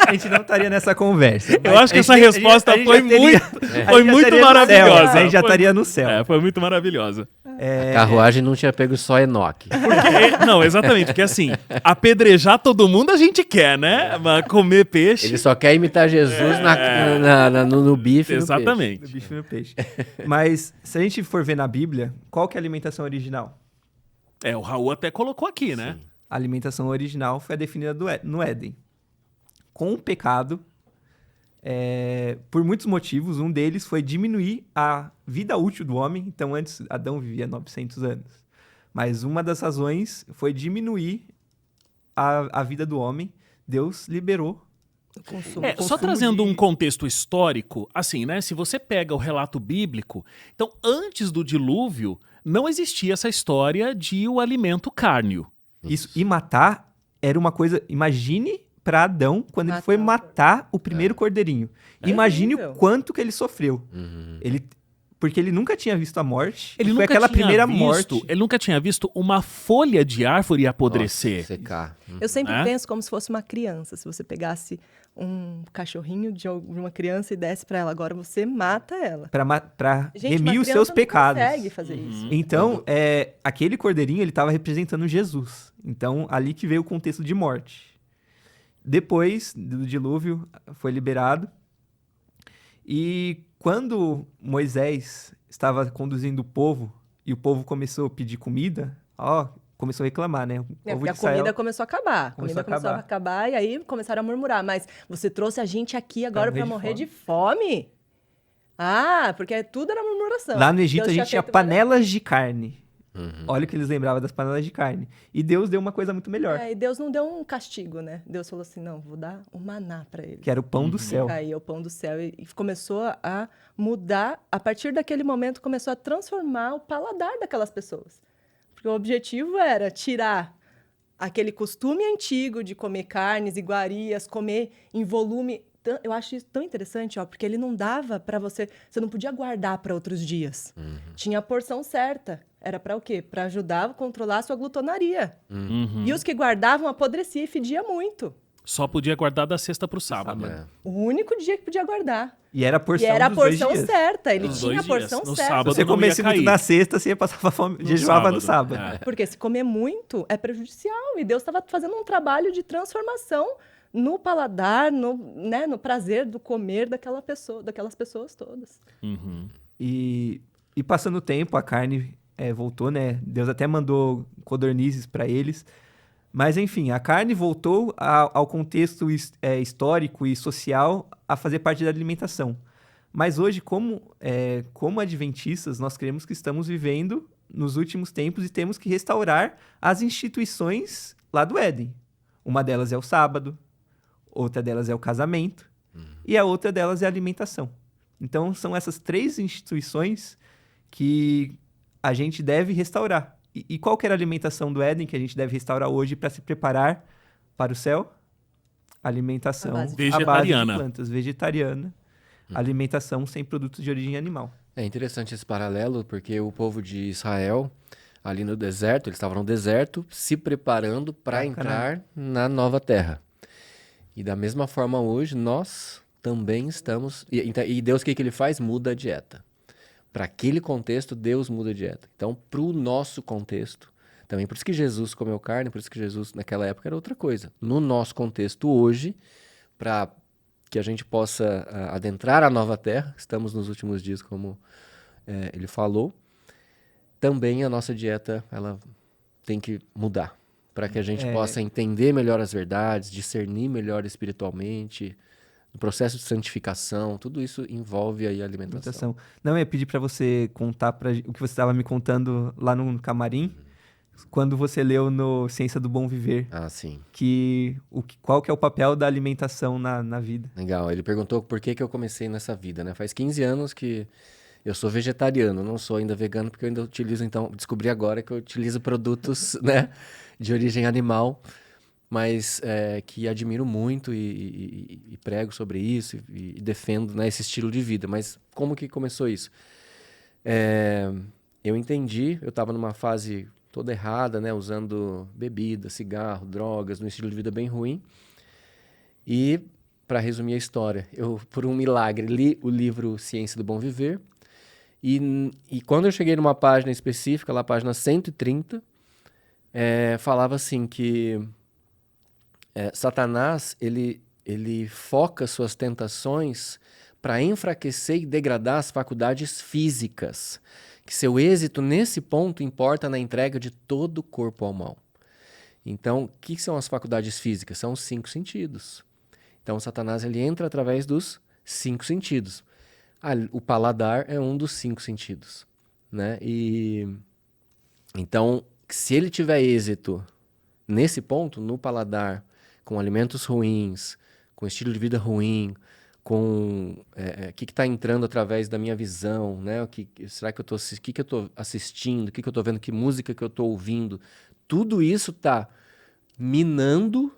a gente não estaria nessa conversa. Eu acho que essa resposta foi muito maravilhosa. A gente já estaria no céu. Foi muito maravilhosa. A carruagem não tinha pego só Enoque. Não, exatamente, porque assim, apedrejar todo mundo a gente quer, né? Mas comer peixe... Ele só quer imitar Jesus no bife e no peixe. Exatamente. No bicho e no peixe. Mas, se a gente for ver na Bíblia, qual que é a alimentação original? O Raul até colocou aqui, né? A alimentação original foi definida no Éden. Com o pecado, por muitos motivos, um deles foi diminuir a vida útil do homem. Então, antes, Adão vivia 900 anos. Mas uma das razões foi diminuir a vida do homem. Deus liberou. Só trazendo um contexto histórico, assim, né? Se você pega o relato bíblico, então, antes do dilúvio, não existia essa história de o alimento cárneo. Isso. E matar era uma coisa... Imagine para Adão quando ele foi matar o primeiro cordeirinho. Imagine o quanto que ele sofreu. Porque ele nunca tinha visto a morte. Ele foi nunca aquela tinha primeira visto, morte. Ele nunca tinha visto uma folha de árvore apodrecer. Nossa, secar. Eu sempre Né? penso como se fosse uma criança. Se você pegasse um cachorrinho de uma criança e desse pra ela, agora você mata ela. Pra Gente, remir uma os seus criança não pecados. consegue fazer isso. Então, aquele cordeirinho, ele estava representando Jesus. Então, ali que veio o contexto de morte. Depois do dilúvio, foi liberado. E quando Moisés estava conduzindo o povo, e o povo começou a pedir comida, começou a reclamar, né? O povo Porque de a Israel comida começou a acabar. A começou comida a começou a acabar e aí começaram a murmurar. Mas você trouxe a gente aqui agora pra morrer de fome? Porque tudo era murmuração. Lá no Egito, Deus a gente tinha feito panelas de carne. Olha o que eles lembravam das panelas de carne. E Deus deu uma coisa muito melhor, e Deus não deu um castigo, né? Deus falou assim, não, vou dar um maná pra ele. que era o pão do céu. Caiu o pão do céu e começou a mudar. A partir daquele momento, começou a transformar o paladar daquelas pessoas. Porque o objetivo era tirar aquele costume antigo de comer carnes, iguarias, comer em volume. Eu acho isso tão interessante, porque ele não dava para você não podia guardar para outros dias. Tinha a porção certa. Era para o quê? Para ajudar a controlar a sua glutonaria. E os que guardavam apodrecia e fedia muito. Só podia guardar da sexta pro sábado. O único dia que podia guardar. E era a porção E era a dos 2 porção dias. certa. Ele Dos tinha a 2 porção dias. No certa. sábado Se você não ia comesse muito cair. na sexta, você ia passar fome, jejuava no sábado. Porque se comer muito é prejudicial. E Deus estava fazendo um trabalho de transformação no paladar, no prazer do comer daquelas pessoas todas. E passando o tempo, a carne voltou, né? Deus até mandou codornizes para eles. Mas, enfim, a carne voltou ao contexto histórico e social a fazer parte da alimentação. Mas hoje, como adventistas, nós cremos que estamos vivendo nos últimos tempos e temos que restaurar as instituições lá do Éden. Uma delas é o sábado, outra delas é o casamento e a outra delas é a alimentação. Então, são essas 3 instituições que a gente deve restaurar. E qual que era a alimentação do Éden que a gente deve restaurar hoje para se preparar para o céu? Alimentação à base Vegetariana. de plantas, vegetariana. Alimentação sem produtos de origem animal. É interessante esse paralelo, porque o povo de Israel, ali no deserto, eles estavam no deserto, se preparando para entrar na nova terra. E da mesma forma hoje, nós também estamos... E Deus, o que ele faz? Muda a dieta. Para aquele contexto, Deus muda a dieta. Então, para o nosso contexto, também por isso que Jesus comeu carne, por isso que Jesus naquela época era outra coisa. No nosso contexto hoje, para que a gente possa adentrar a nova terra, estamos nos últimos dias, como ele falou, também a nossa dieta ela tem que mudar, para que a gente possa entender melhor as verdades, discernir melhor espiritualmente, do processo de santificação, tudo isso envolve aí a alimentação. Não, eu ia pedir para você contar o que você estava me contando lá no camarim, quando você leu no Ciência do Bom Viver, Ah, sim. qual que é o papel da alimentação na vida. Legal. Ele perguntou por que eu comecei nessa vida, né? Faz 15 anos que eu sou vegetariano, não sou ainda vegano, porque eu ainda utilizo, então, descobri agora que eu utilizo produtos, né, de origem animal, mas que admiro muito e prego sobre isso e defendo, né, esse estilo de vida. Mas como que começou isso? Eu entendi, eu estava numa fase toda errada, né, usando bebida, cigarro, drogas, num estilo de vida bem ruim. E, para resumir a história, eu, por um milagre, li o livro Ciência do Bom Viver. E quando eu cheguei numa página específica, lá página 130, falava assim que Satanás, ele foca suas tentações para enfraquecer e degradar as faculdades físicas, que seu êxito nesse ponto importa na entrega de todo o corpo ao mal. Então, o que são as faculdades físicas? São os 5 sentidos. Então, Satanás ele entra através dos 5 sentidos. O paladar é um dos 5 sentidos, né? Então, se ele tiver êxito nesse ponto, no paladar, com alimentos ruins, com estilo de vida ruim, com o que está entrando através da minha visão, né? O que eu estou assistindo, o que eu estou vendo, que música que eu estou ouvindo, tudo isso está minando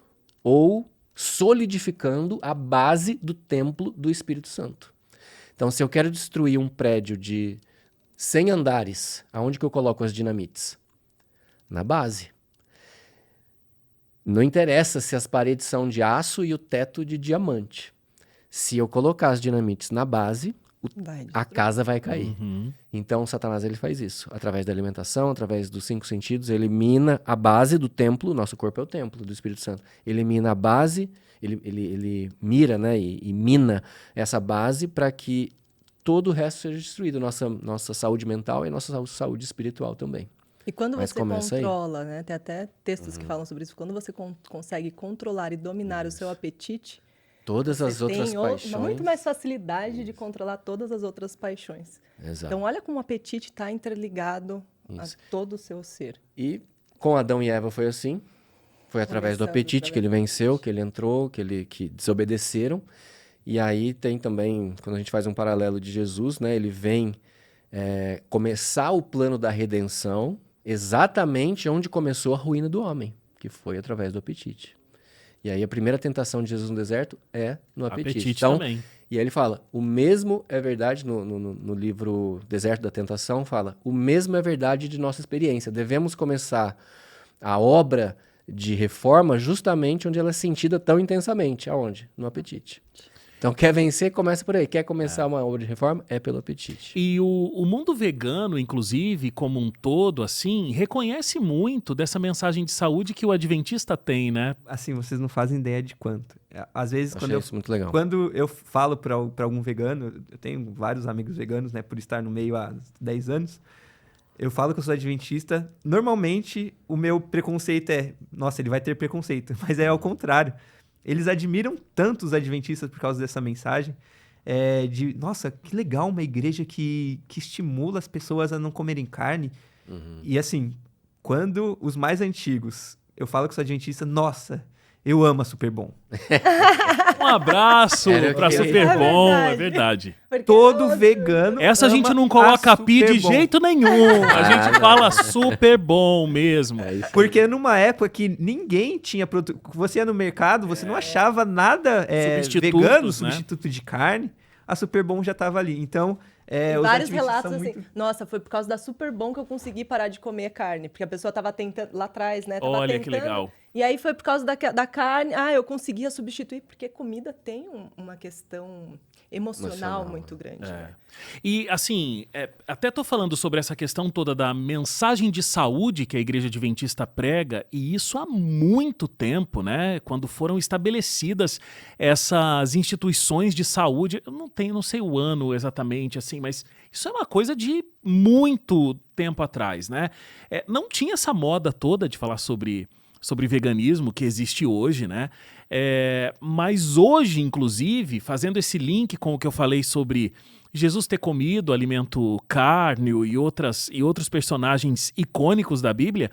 ou solidificando a base do templo do Espírito Santo. Então, se eu quero destruir um prédio de 100 andares, aonde que eu coloco as dinamites? Na base. Não interessa se as paredes são de aço e o teto de diamante. Se eu colocar as dinamites na base, a casa vai cair. Uhum. Então, Satanás ele faz isso. Através da alimentação, através dos 5 sentidos, ele mina a base do templo. Nosso corpo é o templo do Espírito Santo. Ele mina a base, ele mira, né, e mina essa base para que todo o resto seja destruído. Nossa saúde mental e nossa saúde espiritual também. E quando Mas você começa aí. controla, né? Tem até textos que falam sobre isso. Quando você consegue controlar e dominar o seu apetite, Todas as você outras tem paixões. muito mais facilidade de controlar todas as outras paixões. Exato. Então, olha como o apetite está interligado a Isso. todo o seu ser. E com Adão e Eva foi assim. Foi através do Começando apetite que ele venceu, que ele entrou, que desobedeceram. E aí tem também, quando a gente faz um paralelo de Jesus, né, ele vem começar o plano da redenção exatamente onde começou a ruína do homem, que foi através do apetite. E aí a primeira tentação de Jesus no deserto é no apetite. Então, também. e aí ele fala, o mesmo é verdade, no livro Deserto da Tentação, fala, o mesmo é verdade de nossa experiência. Devemos começar a obra de reforma justamente onde ela é sentida tão intensamente. Aonde? No apetite. Então, quer vencer, começa por aí. Quer começar uma obra de reforma? É pelo apetite. E o mundo vegano, inclusive, como um todo, assim, reconhece muito dessa mensagem de saúde que o adventista tem, né? Assim, vocês não fazem ideia de quanto. Às vezes, Achei isso muito legal. quando eu falo para algum vegano, eu tenho vários amigos veganos, né, por estar no meio há 10 anos, eu falo que eu sou adventista. Normalmente, o meu preconceito nossa, ele vai ter preconceito, mas é ao contrário. Eles admiram tanto os adventistas por causa dessa mensagem, nossa, que legal uma igreja que estimula as pessoas a não comerem carne. Uhum. E assim, quando os mais antigos, eu falo que sou adventista, nossa, eu amo a Superbom. Um abraço Era o pra que eu ia Superbom, falar. é verdade. Porque Todo nossa, vegano Essa a gente ama não coloca a pi de Superbom. jeito nenhum. A gente fala super bom mesmo. É isso. Porque numa época que ninguém tinha produto, você ia no mercado, você não achava nada Substitutos, vegano, né? substituto de carne, a Superbom já estava ali. Então, Tem os vários adventistas relatos são assim, muito... nossa, foi por causa da Superbom que eu consegui parar de comer carne, porque a pessoa tava tentando, lá atrás, né, tava Olha tentando, que legal. e aí foi por causa da carne, eu conseguia substituir, porque comida tem uma questão emocional muito grande, né? E assim, até tô falando sobre essa questão toda da mensagem de saúde que a Igreja Adventista prega, e isso há muito tempo, né? Quando foram estabelecidas essas instituições de saúde, eu não sei o ano exatamente, assim, mas isso é uma coisa de muito tempo atrás, né? Não tinha essa moda toda de falar sobre sobre veganismo que existe hoje, né? Mas hoje, inclusive, fazendo esse link com o que eu falei sobre Jesus ter comido alimento cárneo e outros personagens icônicos da Bíblia,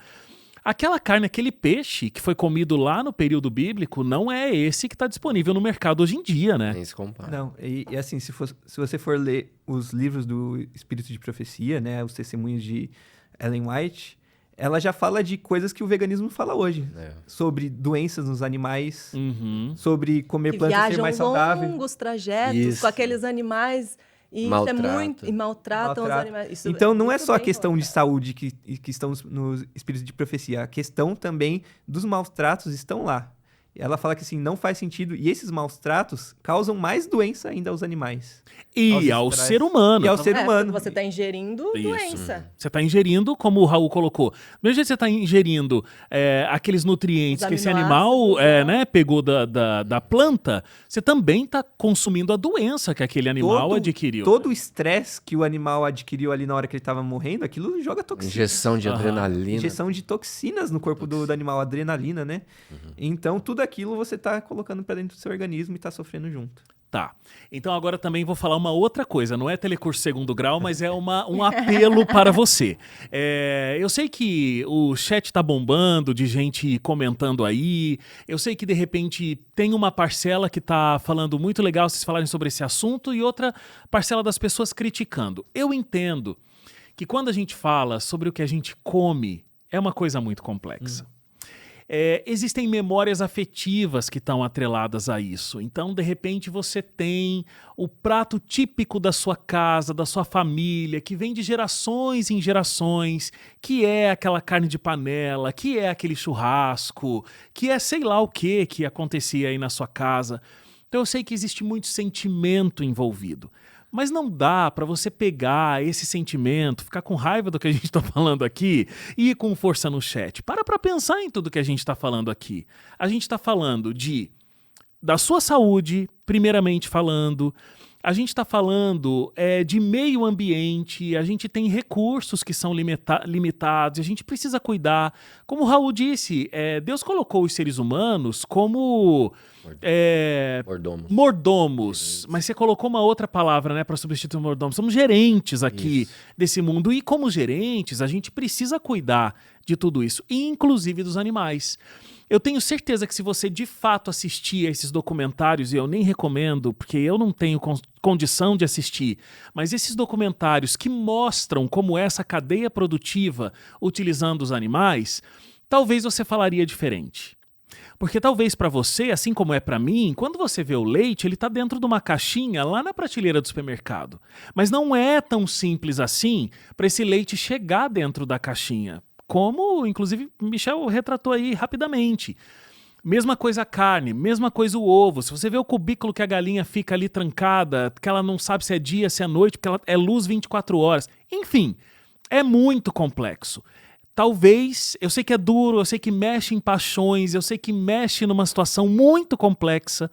aquela carne, aquele peixe que foi comido lá no período bíblico não é esse que está disponível no mercado hoje em dia, né? Nem se compara. Não, e assim, se você for ler os livros do Espírito de Profecia, né, os testemunhos de Ellen White, ela já fala de coisas que o veganismo fala hoje. Sobre doenças nos animais, sobre comer Que plantas ser viajam mais saudável. longos trajetos Isso. com aqueles animais e Maltrata. e maltratam os animais. Isso Então não é muito só a bem questão de colocado. saúde que estão nos espíritos de profecia, a questão também dos maus tratos estão lá. Ela fala que assim, não faz sentido, e esses maus tratos causam mais doença ainda aos animais. E ao estragas. ser humano. E ao ser É, humano. você está ingerindo Isso. doença. Você está ingerindo, como o Raul colocou, mesmo que você está ingerindo aqueles nutrientes Os que esse aminoácidos, animal né? pegou da planta, você também está consumindo a doença que aquele animal adquiriu. Todo o estresse que o animal adquiriu ali na hora que ele estava morrendo, aquilo joga toxina. Injeção de adrenalina. Injeção de toxinas no corpo do animal, adrenalina, né? Então, tudo aquilo você tá colocando pra dentro do seu organismo e tá sofrendo junto. Tá. Então agora também vou falar uma outra coisa. Não é telecurso segundo grau, mas é um apelo para você. Eu sei que o chat tá bombando de gente comentando aí. Eu sei que de repente tem uma parcela que tá falando muito legal vocês falarem sobre esse assunto e outra parcela das pessoas criticando. Eu entendo que quando a gente fala sobre o que a gente come, é uma coisa muito complexa. Existem memórias afetivas que estão atreladas a isso. Então, de repente, você tem o prato típico da sua casa, da sua família, que vem de gerações em gerações, que é aquela carne de panela, que é aquele churrasco, que é sei lá o que acontecia aí na sua casa. Então, eu sei que existe muito sentimento envolvido. Mas não dá para você pegar esse sentimento, ficar com raiva do que a gente está falando aqui e ir com força no chat. Para pensar em tudo que a gente está falando aqui. A gente está falando da sua saúde, primeiramente falando. A gente está falando de meio ambiente, a gente tem recursos que são limitados, a gente precisa cuidar. Como o Raul disse, Deus colocou os seres humanos como mordomos, mas você colocou uma outra palavra, né, para substituir mordomos. Somos gerentes aqui desse mundo e como gerentes a gente precisa cuidar de tudo isso, inclusive dos animais. Eu tenho certeza que se você de fato assistir a esses documentários, e eu nem recomendo, porque eu não tenho condição de assistir, mas esses documentários que mostram como é essa cadeia produtiva utilizando os animais, talvez você falaria diferente. Porque talvez para você, assim como é para mim, quando você vê o leite, ele está dentro de uma caixinha lá na prateleira do supermercado. Mas não é tão simples assim para esse leite chegar dentro da caixinha. Como, inclusive, Michel retratou aí rapidamente. Mesma coisa a carne, mesma coisa o ovo. Se você vê o cubículo que a galinha fica ali trancada, que ela não sabe se é dia, se é noite, porque ela é luz 24 horas. Enfim, é muito complexo. Talvez, eu sei que é duro, eu sei que mexe em paixões, eu sei que mexe numa situação muito complexa,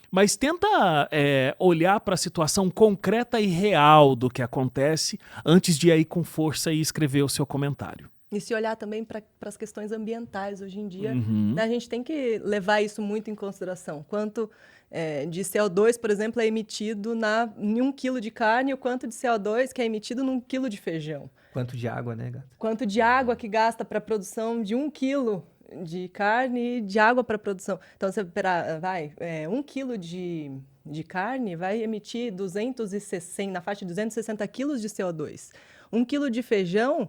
mas tenta olhar para a situação concreta e real do que acontece antes de ir aí com força e escrever o seu comentário. E se olhar também para as questões ambientais hoje em dia, né, a gente tem que levar isso muito em consideração. Quanto de CO2, por exemplo, é emitido em 1 quilo de carne e o quanto de CO2 que é emitido num quilo de feijão. Quanto de água, né, gata? Quanto de água que gasta para a produção de 1 quilo de carne e de água para a produção. Então, você 1 quilo de carne vai emitir 260, na faixa de 260 quilos de CO2. 1 quilo de feijão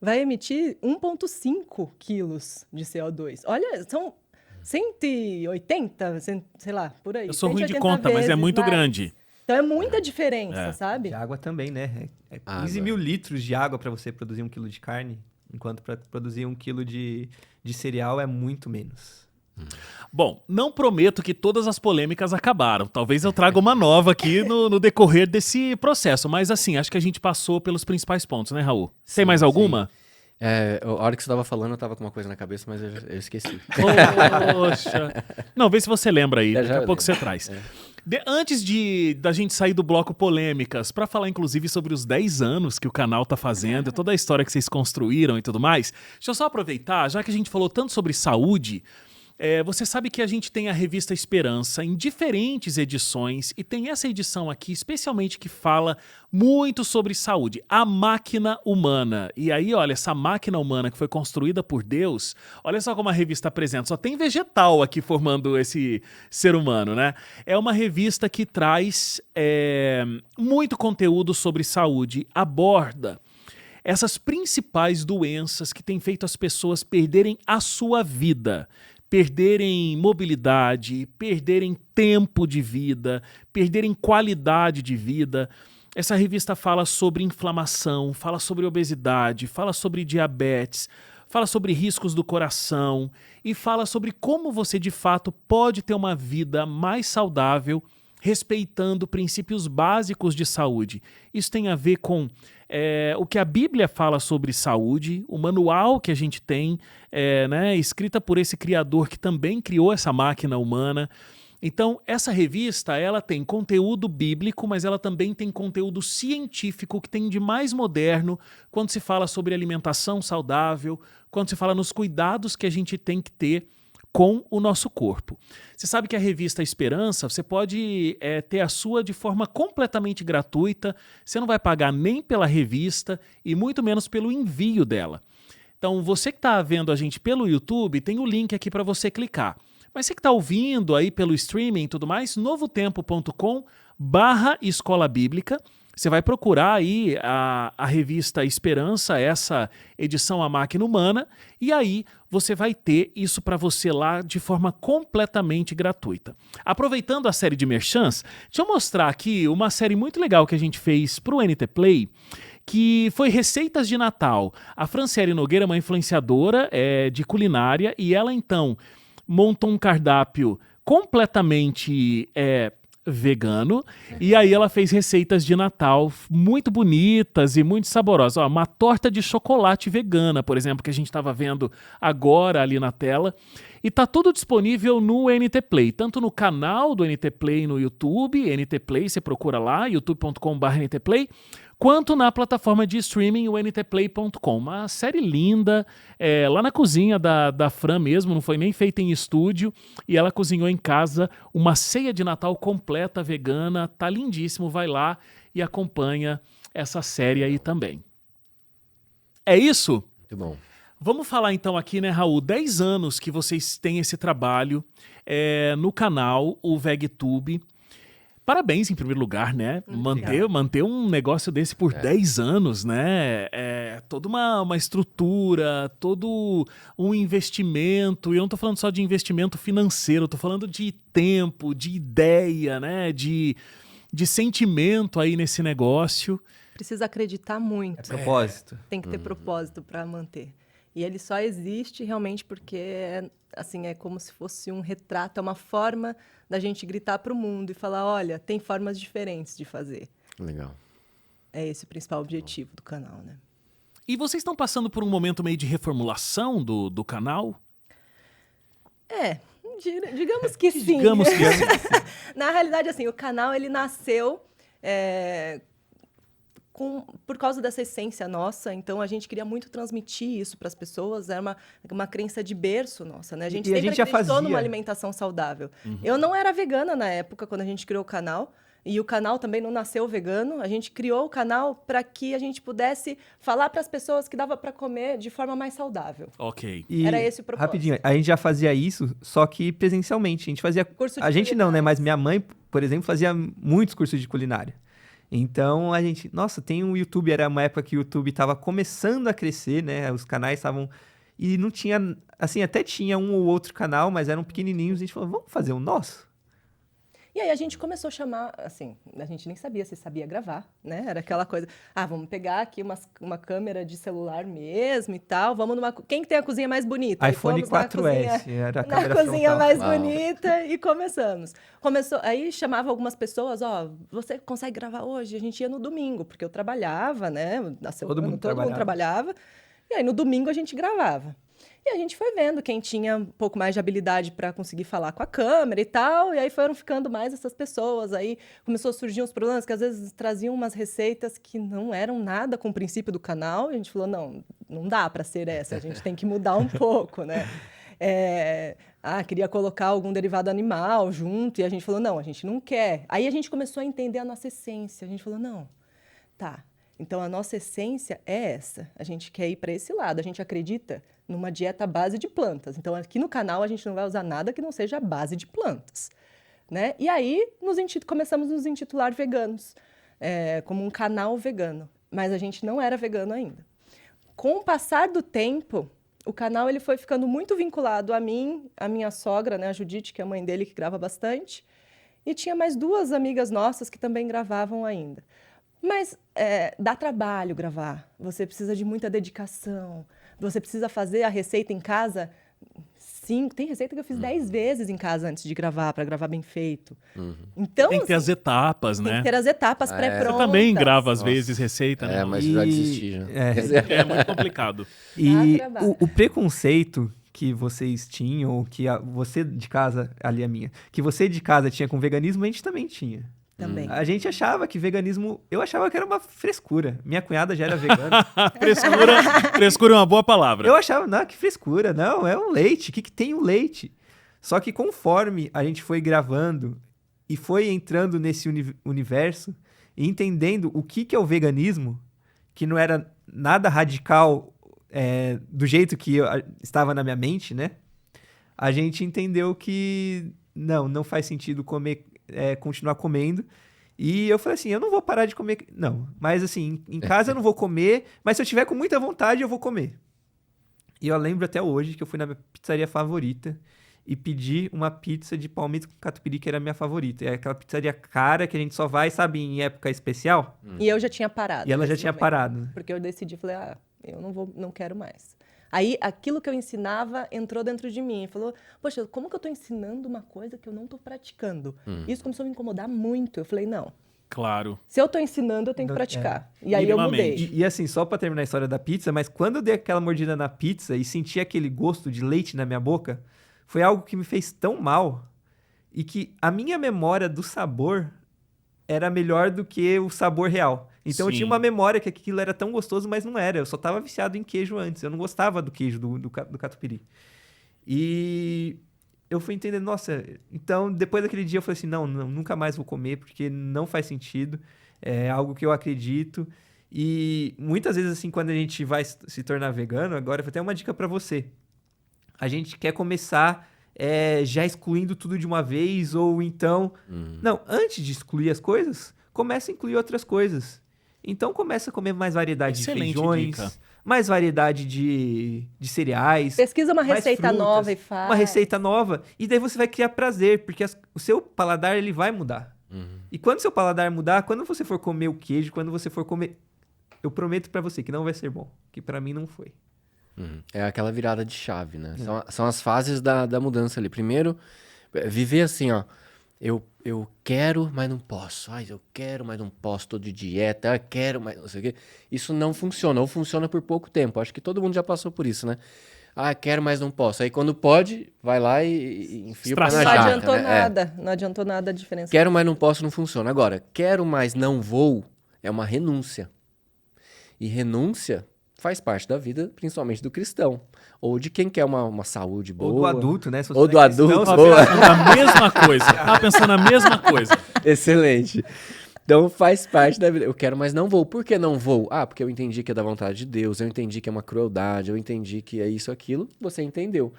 vai emitir 1,5 quilos de CO2. Olha, são 180, sei lá, por aí. Eu sou ruim de 180 conta, mas é vezes muito mais. grande. Então é muita diferença, sabe? De água também, né? 15 Água. mil litros de água para você produzir 1 quilo de carne, enquanto para produzir 1 quilo de cereal é muito menos. Bom, não prometo que todas as polêmicas acabaram. Talvez eu traga uma nova aqui no decorrer desse processo. Mas assim, acho que a gente passou pelos principais pontos, né, Raul? Tem mais alguma? A hora que você estava falando, eu estava com uma coisa na cabeça, mas eu esqueci. Poxa. Não, vê se você lembra aí. Já Daqui a eu pouco lembro. você traz. Antes da gente sair do bloco polêmicas, para falar inclusive sobre os 10 anos que o canal tá fazendo, toda a história que vocês construíram e tudo mais, deixa eu só aproveitar, já que a gente falou tanto sobre saúde, você sabe que a gente tem a revista Esperança em diferentes edições e tem essa edição aqui, especialmente que fala muito sobre saúde, a máquina humana. E aí, olha, essa máquina humana que foi construída por Deus, olha só como a revista apresenta, só tem vegetal aqui formando esse ser humano, né? É uma revista que traz muito conteúdo sobre saúde, aborda essas principais doenças que têm feito as pessoas perderem a sua vida. Perderem mobilidade, perderem tempo de vida, perderem qualidade de vida. Essa revista fala sobre inflamação, fala sobre obesidade, fala sobre diabetes, fala sobre riscos do coração e fala sobre como você de fato pode ter uma vida mais saudável respeitando princípios básicos de saúde. Isso tem a ver com o que a Bíblia fala sobre saúde, o manual que a gente tem, escrita por esse criador que também criou essa máquina humana. Então, essa revista, ela tem conteúdo bíblico, mas ela também tem conteúdo científico que tem de mais moderno quando se fala sobre alimentação saudável, quando se fala nos cuidados que a gente tem que ter com o nosso corpo. Você sabe que a revista Esperança, você pode ter a sua de forma completamente gratuita, você não vai pagar nem pela revista e muito menos pelo envio dela. Então, você que está vendo a gente pelo YouTube, tem o link aqui para você clicar. Mas você que está ouvindo aí pelo streaming e tudo mais, novotempo.com/escola bíblica. Você vai procurar aí a revista Esperança, essa edição A Máquina Humana, e aí você vai ter isso para você lá de forma completamente gratuita. Aproveitando a série de merchans, deixa eu mostrar aqui uma série muito legal que a gente fez para o NT Play, que foi Receitas de Natal. A Franciele Nogueira é uma influenciadora de culinária e ela então montou um cardápio completamente vegano, e aí ela fez receitas de Natal muito bonitas e muito saborosas. Ó, uma torta de chocolate vegana, por exemplo, que a gente estava vendo agora ali na tela. E tá tudo disponível no NT Play, tanto no canal do NT Play no YouTube, NT Play, você procura lá, youtube.com/NT Play, quanto na plataforma de streaming, o ntplay.com. Uma série linda, lá na cozinha da Fran mesmo, não foi nem feita em estúdio, e ela cozinhou em casa uma ceia de Natal completa vegana, tá lindíssimo, vai lá e acompanha essa série aí também. É isso? Muito bom. Vamos falar então aqui, né, Raul, 10 anos que vocês têm esse trabalho no canal, o VegTube. Parabéns, em primeiro lugar, né? Manter um negócio desse por 10 anos, né? Toda uma estrutura, todo um investimento. E eu não tô falando só de investimento financeiro, eu tô falando de tempo, de ideia, né? De sentimento aí nesse negócio. Precisa acreditar muito. É propósito. Tem que ter propósito para manter. E ele só existe realmente porque assim, é como se fosse um retrato, é uma forma da gente gritar para o mundo e falar, olha, tem formas diferentes de fazer. Legal. É esse o principal objetivo do canal, né? E vocês estão passando por um momento meio de reformulação do canal? Digamos que sim. Digamos que sim. Na realidade, assim, o canal ele nasceu por causa dessa essência nossa, então a gente queria muito transmitir isso para as pessoas, era uma crença de berço nossa, né? A gente sempre acreditou numa alimentação saudável. Uhum. Eu não era vegana na época, quando a gente criou o canal, e o canal também não nasceu vegano, a gente criou o canal para que a gente pudesse falar para as pessoas que dava para comer de forma mais saudável. Ok. Era esse o propósito. Rapidinho, a gente já fazia isso, só que presencialmente. A gente fazia... A gente não, né? Mas minha mãe, por exemplo, fazia muitos cursos de culinária. Então, a gente... Nossa, tem um YouTube, era uma época que o YouTube estava começando a crescer, né? Os canais estavam... E não tinha... Assim, até tinha um ou outro canal, mas eram pequenininhos. A gente falou, vamos fazer o nosso? E aí a gente começou a chamar, assim, a gente nem sabia se sabia gravar, né? Era aquela coisa, vamos pegar aqui uma câmera de celular mesmo e tal, vamos numa... Quem que tem a cozinha mais bonita? iPhone 4S, era a câmera na cozinha frontal. mais bonita e começamos. Aí chamava algumas pessoas, você consegue gravar hoje? A gente ia no domingo, porque eu trabalhava, né? Na semana, todo mundo trabalhava. E aí no domingo a gente gravava. E a gente foi vendo quem tinha um pouco mais de habilidade para conseguir falar com a câmera e tal, e aí foram ficando mais essas pessoas. Aí começou a surgir uns problemas que às vezes traziam umas receitas que não eram nada com o princípio do canal, e a gente falou, não dá para ser essa, a gente tem que mudar um pouco, né? Queria colocar algum derivado animal junto, e a gente falou, não, a gente não quer. Aí a gente começou a entender a nossa essência, a gente falou, não, tá, então a nossa essência é essa, a gente quer ir para esse lado, a gente acredita numa dieta à base de plantas. Então, aqui no canal, a gente não vai usar nada que não seja à base de plantas, né? E aí, começamos a nos intitular veganos, como um canal vegano. Mas a gente não era vegano ainda. Com o passar do tempo, o canal ele foi ficando muito vinculado a mim, a minha sogra, né, a Judite, que é a mãe dele, que grava bastante, e tinha mais 2 amigas nossas que também gravavam ainda. Mas dá trabalho gravar, você precisa de muita dedicação, você precisa fazer a receita em casa 5, tem receita que eu fiz 10 vezes em casa antes de gravar, para gravar bem feito. Então, Tem que ter as etapas, né? Tem que ter as etapas pré-prontas. Você também grava às vezes receita, né? Mas já desisti já. É muito complicado. E Dá trabalho. o preconceito que vocês tinham, ou que você de casa, ali a minha, que você de casa tinha com veganismo, a gente também tinha. Também. A gente achava que veganismo... Eu achava que era uma frescura. Minha cunhada já era vegana. Frescura é uma boa palavra. Eu achava, não, que frescura. Não, é um leite. O que tem o leite? Só que conforme a gente foi gravando e foi entrando nesse universo e entendendo o que é o veganismo, que não era nada radical do jeito que estava na minha mente, né? A gente entendeu que não faz sentido comer... continuar comendo. E eu falei assim, eu não vou parar de comer... Não, mas assim, em casa eu não vou comer, mas se eu tiver com muita vontade, eu vou comer. E eu lembro até hoje que eu fui na minha pizzaria favorita e pedi uma pizza de palmito com catupiry, que era a minha favorita. É aquela pizzaria cara que a gente só vai, sabe, em época especial. E eu já tinha parado. E ela já nesse tinha momento, parado. Porque eu decidi, falei, eu não quero mais. Aí, aquilo que eu ensinava entrou dentro de mim. Falou, poxa, como que eu estou ensinando uma coisa que eu não estou praticando? Isso começou a me incomodar muito. Eu falei, não. Claro. Se eu estou ensinando, eu tenho que praticar. E aí eu mudei. E assim, só pra terminar a história da pizza, mas quando eu dei aquela mordida na pizza e senti aquele gosto de leite na minha boca, foi algo que me fez tão mal e que a minha memória do sabor era melhor do que o sabor real. Então eu tinha uma memória que aquilo era tão gostoso, mas não era. Eu só tava viciado em queijo antes. Eu não gostava do queijo do catupiry. E eu fui entendendo, nossa... Então, depois daquele dia eu falei assim, não, nunca mais vou comer, porque não faz sentido. É algo que eu acredito. E muitas vezes, assim, quando a gente vai se tornar vegano, agora eu vou ter uma dica pra você. A gente quer começar... já excluindo tudo de uma vez, ou então... Não, antes de excluir as coisas, começa a incluir outras coisas. Então começa a comer mais variedade Excelente de feijões, dica. mais variedade de cereais. Pesquisa uma mais receita frutas, nova e faz. Uma receita nova, e daí você vai criar prazer, porque o seu paladar ele vai mudar. E quando seu paladar mudar, quando você for comer o queijo, quando você for comer... Eu prometo pra você que não vai ser bom, que pra mim não foi. É aquela virada de chave, né? São as fases da mudança ali. Primeiro, viver assim, ó. Eu quero, mas não posso. Eu quero, mas não posso. Tô de dieta. Eu quero, mas não sei o quê. Isso não funciona. Ou funciona por pouco tempo. Acho que todo mundo já passou por isso, né? Quero, mas não posso. Aí quando pode, vai lá e enfia o pé na Não jaca. adiantou né? nada. Não adiantou nada a diferença. Quero, mas não posso, não funciona. Agora, quero, mas não vou, é uma renúncia. E renúncia faz parte da vida, principalmente do cristão. Ou de quem quer uma saúde boa. Ou do adulto, né? Se você Ou do é cristão, adulto, você boa. A mesma coisa. Tava pensando a mesma coisa. Excelente. Então faz parte da vida. Eu quero, mas não vou. Por que não vou? Porque eu entendi que é da vontade de Deus, eu entendi que é uma crueldade, eu entendi que é isso, aquilo. Você entendeu.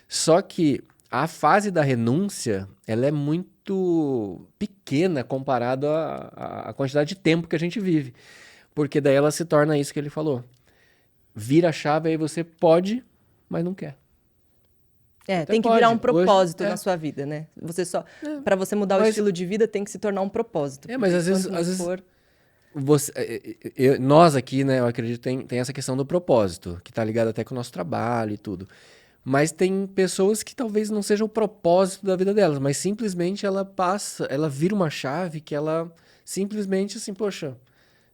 Só que a fase da renúncia, ela é muito pequena comparado à quantidade de tempo que a gente vive. Porque daí ela se torna isso que ele falou. Vira a chave, aí você pode, mas não quer. Tem que virar um Hoje, propósito na sua vida, né? Para você mudar o estilo de vida, tem que se tornar um propósito. Mas às vezes nós aqui, né, eu acredito, tem essa questão do propósito, que tá ligado até com o nosso trabalho e tudo. Mas tem pessoas que talvez não seja o propósito da vida delas, mas simplesmente ela vira uma chave que ela simplesmente assim, poxa,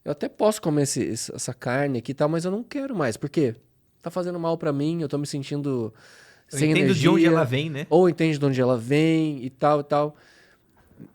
eu até posso comer essa carne aqui e tal, mas eu não quero mais. Por quê? tá fazendo mal pra mim, eu tô me sentindo Eu sem entendo energia. de onde ela vem, né? Ou entende de onde ela vem e tal e tal.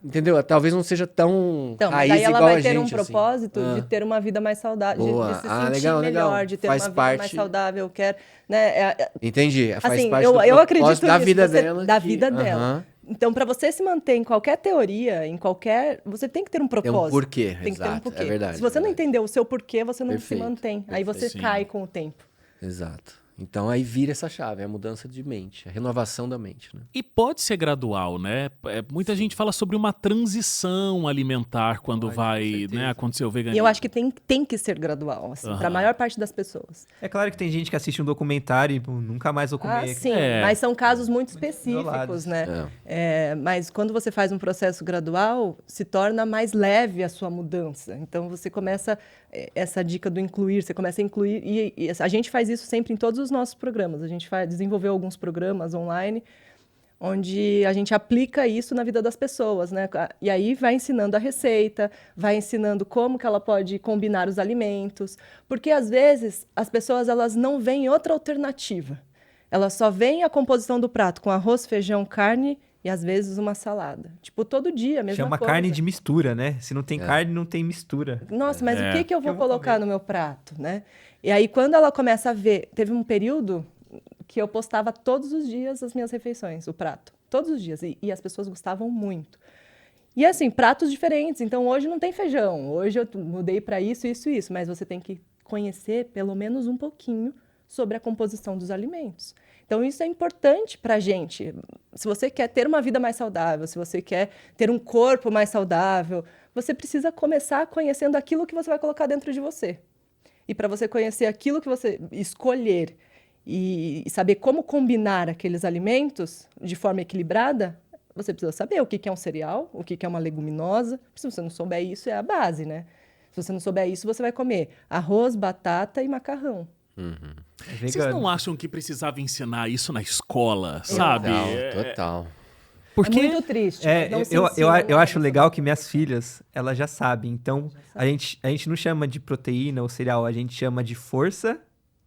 Entendeu? Talvez não seja tão Então, mas raiz aí ela igual a vai ter gente, um assim. propósito de Ah. ter uma vida mais saudável, Boa. de se Ah, sentir legal, melhor, legal. de ter Faz uma vida parte- mais saudável, quer, né? Entendi. Faz Assim, parte eu do acredito propósito da nisso, vida você- dela. da que- vida dela. Aham. Então, para você se manter em qualquer teoria, em qualquer, você tem que ter um Tem propósito. um porquê, Tem que ter um exato. porquê. É verdade. Se você não verdade. entender o seu porquê, você não Perfeito, se mantém. Aí você perfeito. cai com o tempo. Exato. Então aí vira essa chave, é a mudança de mente, a renovação da mente, né? E pode ser gradual, né? Muita gente fala sobre uma transição alimentar quando Pode, com vai, certeza. né, acontecer o E veganismo. eu acho que tem que ser gradual, assim, para a Aham. maior parte das pessoas. É claro que tem gente que assiste um documentário e pô, nunca mais vou Ah, comer. sim, É. mas são casos muito específicos, isolados. né? Mas quando você faz um processo gradual, se torna mais leve a sua mudança. Então você começa, essa dica do incluir, você começa a incluir, e a gente faz isso sempre em todos os nossos programas. A gente desenvolveu alguns programas online onde a gente aplica isso na vida das pessoas, né? E aí vai ensinando a receita, vai ensinando como que ela pode combinar os alimentos, porque às vezes as pessoas elas não veem outra alternativa. Elas só veem a composição do prato com arroz, feijão, carne e às vezes uma salada. Tipo, todo dia, a mesma Chama coisa. carne de mistura, né? Se não tem carne, não tem mistura. Nossa, mas É. o que eu vou Eu vou colocar comer. no meu prato, né? E aí, quando ela começa a ver... Teve um período que eu postava todos os dias as minhas refeições, o prato. Todos os dias. E as pessoas gostavam muito. E assim, pratos diferentes. Então, hoje não tem feijão. Hoje eu mudei para isso, isso e isso. Mas você tem que conhecer pelo menos um pouquinho sobre a composição dos alimentos. Então, isso é importante para a gente. Se você quer ter uma vida mais saudável, se você quer ter um corpo mais saudável, você precisa começar conhecendo aquilo que você vai colocar dentro de você. E para você conhecer aquilo que você escolher e saber como combinar aqueles alimentos de forma equilibrada, você precisa saber o que é um cereal, o que é uma leguminosa. Se você não souber isso, é a base, né? Se você não souber isso, você vai comer arroz, batata e macarrão. É Vocês vegano. não acham que precisava ensinar isso na escola, sabe? Total. Porque É muito triste. É, não se eu ensina acho nada legal sobre que minhas filhas, elas já sabem. Então, a gente não chama de proteína ou cereal, a gente chama de força,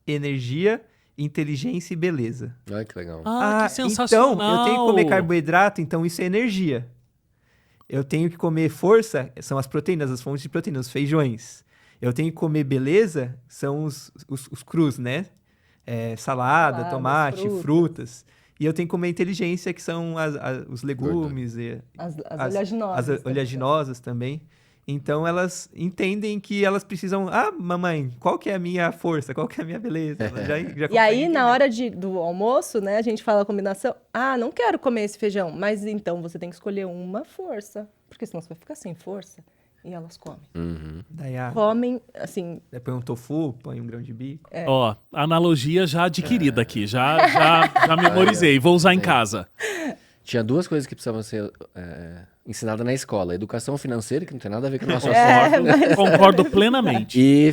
energia, inteligência e beleza. Olha que legal. que sensacional. Então, eu tenho que comer carboidrato, então isso é energia. Eu tenho que comer força, são as proteínas, as fontes de proteína, os feijões. Eu tenho que comer beleza, são os crus, né? Salada, Saladas, tomate, frutas. frutas. E eu tenho que comer inteligência, que são os legumes, e As oleaginosas. as oleaginosas também. Então elas entendem que elas precisam. Ah, mamãe, qual que é a minha força? Qual que é a minha beleza? Elas já E aí, conseguem na entender. hora do almoço, né, a gente fala a combinação. Ah, não quero comer esse feijão. Mas então você tem que escolher uma força. Porque senão você vai ficar sem força. E elas comem. Daí, Comem, assim, daí põe um tofu, põe um grão de bico. Ó, analogia já adquirida aqui, já memorizei, vou usar em casa. Tinha duas coisas que precisavam ser ensinadas na escola. Educação financeira, que não tem nada a ver com o nosso assunto. Concordo plenamente. E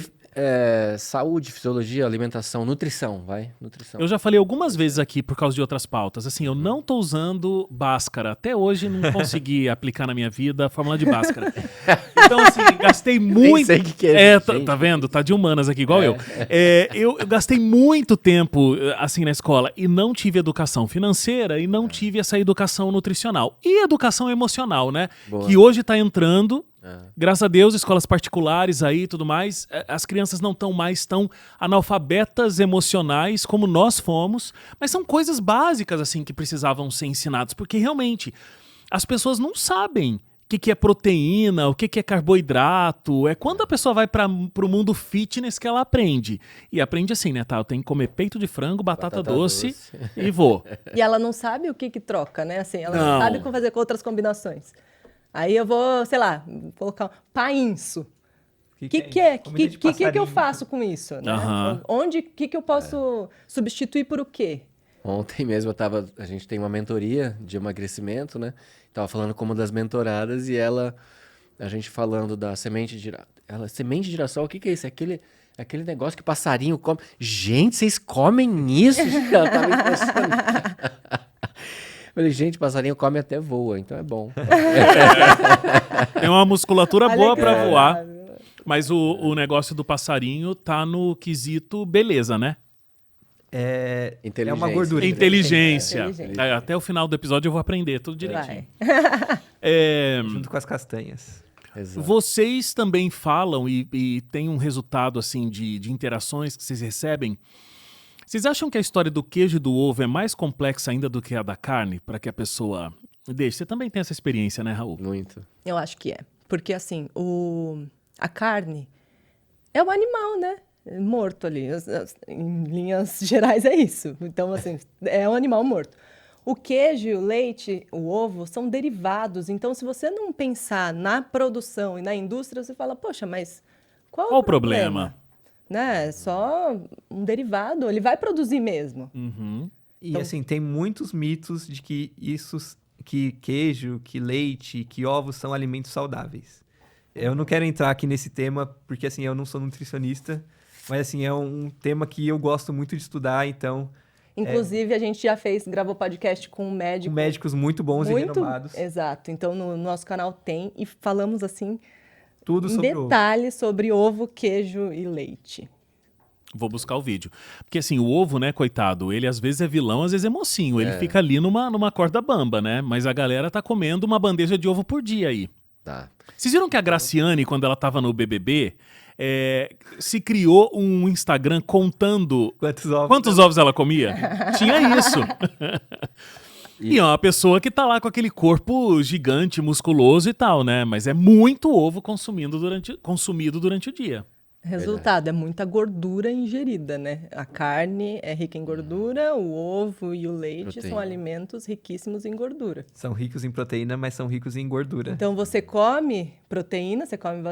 saúde, fisiologia, alimentação, nutrição, vai? Nutrição. Eu já falei algumas vezes aqui por causa de outras pautas. Assim, eu não tô usando Bhaskara. Até hoje não consegui aplicar na minha vida a fórmula de Bhaskara. Então, assim, gastei muito. sei o que é isso, gente. Tá vendo? Tá de humanas aqui, igual eu. Eu gastei muito tempo, assim, na escola e não tive educação financeira e não tive essa educação nutricional. E educação emocional, né? Boa. Que hoje tá entrando. Graças a Deus, escolas particulares aí e tudo mais, as crianças não estão mais tão analfabetas emocionais como nós fomos, mas são coisas básicas assim que precisavam ser ensinadas, porque realmente as pessoas não sabem o que é proteína, o que é carboidrato. É quando a pessoa vai para o mundo fitness que ela aprende. E aprende assim, né, tá? Eu tenho que comer peito de frango, batata doce e vou. e ela não sabe o que troca, né? Assim, ela Não. não sabe como fazer com outras combinações. Aí eu vou, sei lá, colocar um painço. O que é? O Comida de que eu passarinho. faço com isso? Né? Aham. O que eu posso substituir por o quê? Ontem mesmo a gente tem uma mentoria de emagrecimento, né? Tava falando com uma das mentoradas e a gente falando da semente de girassol. Semente de girassol, o que é isso? É aquele negócio que passarinho come. Gente, vocês comem isso? Ela tava impressionada. Falei, gente, passarinho come até voa, então é bom. Tem uma musculatura boa pra Legal. voar. Mas o negócio do passarinho tá no quesito beleza, né? é uma Inteligência. gordura. Inteligência. Inteligência. Até o final do episódio eu vou aprender tudo direitinho. Vai. Junto com as castanhas. Exato. Vocês também falam e tem um resultado assim de interações que vocês recebem. Vocês acham que a história do queijo e do ovo é mais complexa ainda do que a da carne? Para que a pessoa... Deixa, você também tem essa experiência, né, Raul? Muito. Eu acho que é. Porque, assim, a carne é um animal, né? Morto ali. Em linhas gerais é isso. Então, assim, é um animal morto. O queijo, o leite, o ovo são derivados. Então, se você não pensar na produção e na indústria, você fala, poxa, mas qual Qual o problema? problema? Né? É só um derivado. Ele vai produzir mesmo. Uhum. E assim, tem muitos mitos de que queijo, que leite, que ovos são alimentos saudáveis. Eu não quero entrar aqui nesse tema, porque assim, eu não sou nutricionista, mas assim, é um tema que eu gosto muito de estudar, então... Inclusive, a gente já gravou podcast com um médico. Com médicos muito bons e renomados. Exato. Então, no nosso canal tem, e falamos assim, Tudo em sobre ovo. detalhes sobre ovo, queijo e leite. Vou buscar o vídeo. Porque assim, o ovo, né, coitado, ele às vezes é vilão, às vezes é mocinho. Ele fica ali numa corda bamba, né? Mas a galera tá comendo uma bandeja de ovo por dia aí. Tá. Vocês viram que a Graciane, quando ela tava no BBB, se criou um Instagram contando quantos ovos ela comia? Tinha isso. E é uma pessoa que tá lá com aquele corpo gigante, musculoso e tal, né? Mas é muito ovo consumido durante o dia. Resultado, é muita gordura ingerida, né? A carne é rica em gordura, o ovo e o leite Proteína. são alimentos riquíssimos em gordura. São ricos em proteína, mas são ricos em gordura. Então, você come proteína,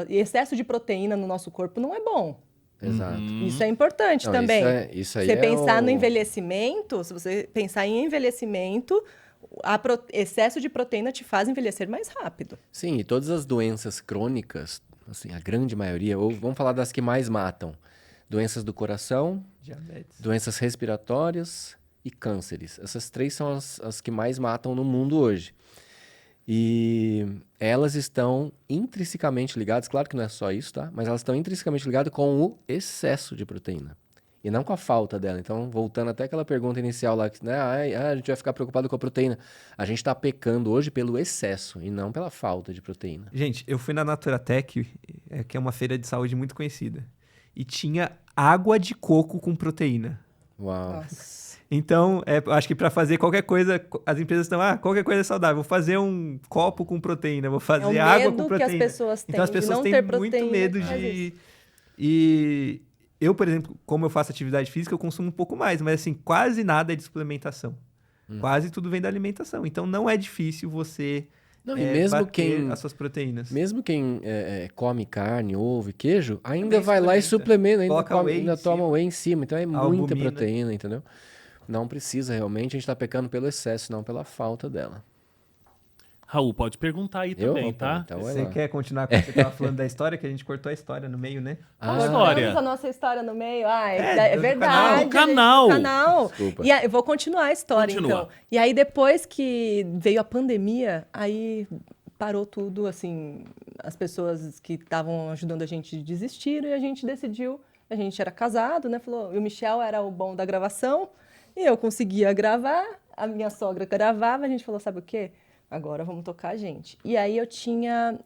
e excesso de proteína no nosso corpo não é bom. Exato. Isso é importante Não, também. isso aí Você é pensar o- no envelhecimento, se você pensar em envelhecimento, excesso de proteína te faz envelhecer mais rápido. Sim, e todas as doenças crônicas, assim, a grande maioria, ou vamos falar das que mais matam. Doenças do coração, Diabetes. doenças respiratórias e cânceres. Essas três são as que mais matam no mundo hoje. E elas estão intrinsecamente ligadas, claro que não é só isso, tá? Mas elas estão intrinsecamente ligadas com o excesso de proteína. E não com a falta dela. Então, voltando até aquela pergunta inicial lá, que, né, a gente vai ficar preocupado com a proteína. A gente está pecando hoje pelo excesso e não pela falta de proteína. Gente, eu fui na Naturatech, que é uma feira de saúde muito conhecida, e tinha água de coco com proteína. Uau. Nossa. Então, eu acho que para fazer qualquer coisa, as empresas estão, qualquer coisa é saudável. Vou fazer um copo com proteína, vou fazer É o água medo com que proteína. as pessoas têm Então, as de pessoas não têm ter muito proteína medo que faz de... isso. E eu, por exemplo, como eu faço atividade física, eu consumo um pouco mais, mas assim, quase nada é de suplementação. Quase tudo vem da alimentação. Então, não é difícil você Não, e mesmo bater quem, as suas proteínas. mesmo quem come carne, ovo e queijo, ainda Também vai lá e suplementa. suplementa, ainda, Coloca whey ainda em toma cima. whey em cima. Então é muita Albumina. proteína, entendeu? Não precisa realmente, a gente está pecando pelo excesso, não pela falta dela. Raul, pode perguntar aí também, Opa, tá? Então vai Você lá. quer continuar com o que você estava falando da história? Que a gente cortou a história no meio, né? Qual história? Cortamos a nossa história no meio. É, É do verdade. canal. Do canal. Do canal. Desculpa. E aí, eu vou continuar a história, Continua. então. E aí, depois que veio a pandemia, aí parou tudo, assim, as pessoas que estavam ajudando a gente desistiram e a gente decidiu, a gente era casado, né? Falou, e o Michel era o bom da gravação e eu conseguia gravar, a minha sogra gravava, a gente falou, sabe o quê? Agora vamos tocar a gente. E aí tinha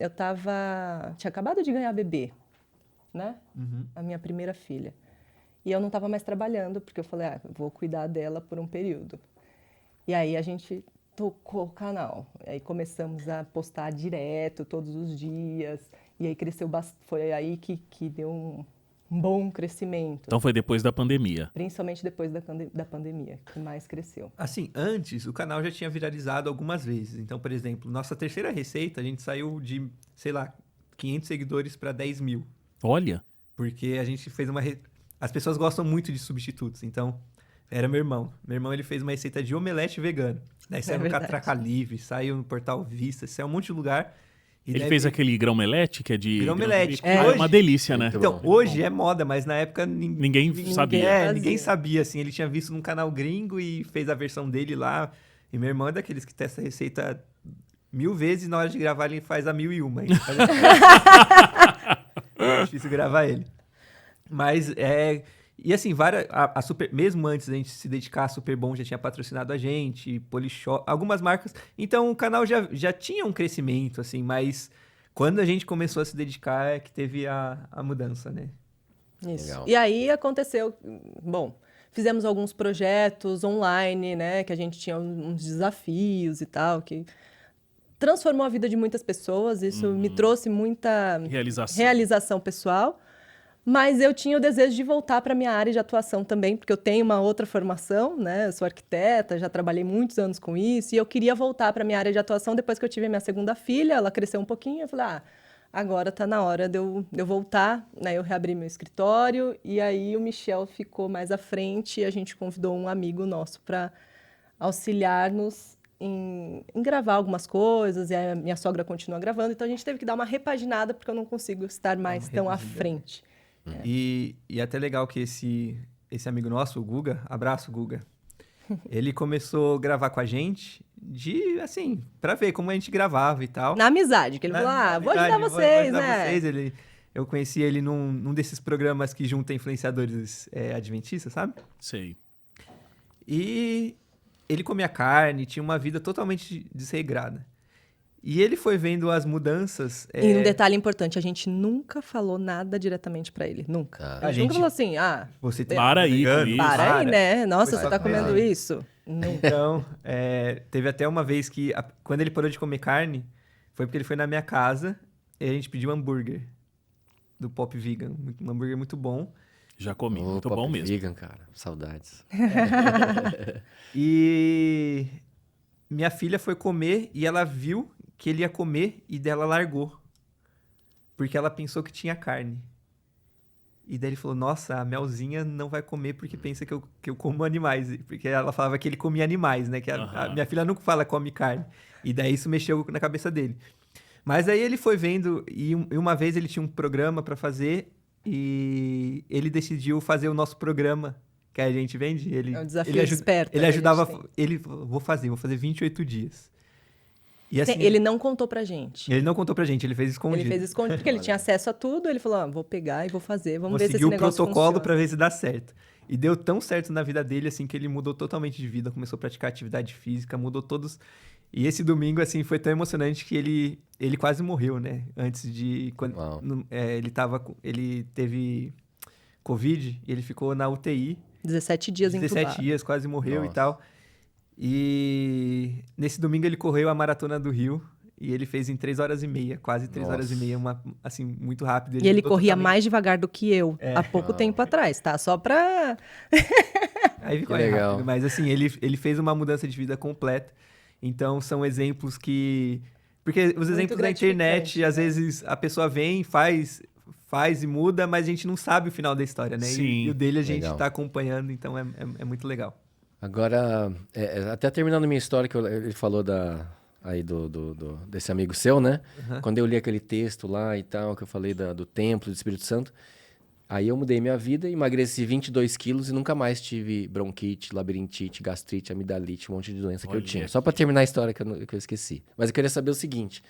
acabado de ganhar bebê, né? A minha primeira filha. E eu não estava mais trabalhando, porque eu falei, vou cuidar dela por um período. E aí a gente tocou o canal. Aí começamos a postar direto, todos os dias. E aí cresceu bastante. Foi aí que deu um bom crescimento. Então foi depois da pandemia. Principalmente depois da pandemia, que mais cresceu. Assim, antes o canal já tinha viralizado algumas vezes. Então, por exemplo, nossa terceira receita, a gente saiu de, sei lá, 500 seguidores para 10 mil. Olha. Porque a gente fez uma... As pessoas gostam muito de substitutos. Então, era meu irmão. Meu irmão, ele fez uma receita de omelete vegano. Daí saiu no verdade. Catraca Livre, saiu no Portal Vista, saiu um monte de lugar. E Ele daí- fez aquele grão-melete, que é de... Grão-melete. É Hoje- uma delícia, né? Muito Então, bom. hoje é moda, mas na época Ninguém sabia. fazia. ninguém sabia, assim. Ele tinha visto num canal gringo e fez a versão dele lá. E meu irmão é daqueles que testa a receita 1000 vezes e na hora de gravar ele faz a 1001. Ele faz- É difícil gravar ele. Mas E assim, mesmo antes da gente se dedicar, a Superbom já tinha patrocinado a gente, Polishop, algumas marcas. Então o canal já tinha um crescimento, assim, mas quando a gente começou a se dedicar é que teve a mudança, né? Isso. Legal. E aí aconteceu, bom, fizemos alguns projetos online, né, que a gente tinha uns desafios e tal, que transformou a vida de muitas pessoas, isso me trouxe muita realização pessoal, mas eu tinha o desejo de voltar para minha área de atuação também, porque eu tenho uma outra formação, né, eu sou arquiteta, já trabalhei muitos anos com isso, e eu queria voltar para minha área de atuação depois que eu tive a minha segunda filha, ela cresceu um pouquinho, eu falei, agora está na hora de eu voltar, né? Eu reabri meu escritório e aí o Michel ficou mais à frente e a gente convidou um amigo nosso para auxiliar-nos em gravar algumas coisas e a minha sogra continua gravando, então a gente teve que dar uma repaginada porque eu não consigo estar mais tão à frente. E até legal que esse amigo nosso, o Guga, abraço Guga, ele começou a gravar com a gente assim, pra ver como a gente gravava e tal. Na amizade, que ele falou, vou ajudar vocês, né? Eu conheci ele num desses programas que junta influenciadores adventistas, sabe? Sei. E ele comia carne, tinha uma vida totalmente desregrada. E ele foi vendo as mudanças... E um detalhe importante, a gente nunca falou nada diretamente pra ele, nunca. A gente nunca falou assim, você tem para aí com isso. para aí, né? Nossa, você tá com comendo ele. isso? Nunca. Então, teve até uma vez que, quando ele parou de comer carne, foi porque ele foi na minha casa e a gente pediu um hambúrguer do Pop Vegan. Um hambúrguer muito bom. Já comi, muito bom mesmo. Vegan, cara, saudades. E minha filha foi comer e ela viu que ele ia comer e dela largou. Porque ela pensou que tinha carne. E daí ele falou, nossa, a Melzinha não vai comer porque pensa que eu como animais. Porque ela falava que ele comia animais, né? Que a minha filha nunca fala come carne. E daí isso mexeu na cabeça dele. Mas aí ele foi vendo, e uma vez ele tinha um programa para fazer, e ele decidiu fazer o nosso programa que a gente vende. É um desafio esperto. Ele ajudava, ele falou, vou fazer 28 dias. E assim, ele não contou pra gente. Ele não contou pra gente, ele fez escondido. Ele fez escondido porque ele tinha acesso a tudo. Ele falou, vou pegar e vou fazer. Vamos ver se esse seguir o negócio protocolo funciona. pra ver se dá certo. E deu tão certo na vida dele, assim, que ele mudou totalmente de vida, começou a praticar atividade física, mudou todos... E esse domingo, assim, foi tão emocionante que ele quase morreu, né? Antes de... ele teve Covid e ele ficou na UTI. 17 dias entubado. 17 dias, quase morreu e tal. E nesse domingo ele correu a Maratona do Rio e ele fez em 3 horas e meia, quase 3 horas e meia, assim, muito rápido. E ele corria mais devagar do que eu, há pouco tempo atrás, tá? Só pra... Aí ficou legal. Rápido, mas assim, ele fez uma mudança de vida completa. Então, são exemplos que... Porque os exemplos da internet, às vezes, a pessoa vem, faz e muda, mas a gente não sabe o final da história, né? Sim. E o dele a gente Legal. tá acompanhando, então é muito legal. Agora, até terminando minha história, que ele falou desse amigo seu, né? Quando eu li aquele texto lá e tal, que eu falei do templo do Espírito Santo, aí eu mudei minha vida, emagreci 22 quilos e nunca mais tive bronquite, labirintite, gastrite, amidalite, um monte de doença que eu tinha. Só para terminar a história que eu esqueci. Mas eu queria saber o seguinte,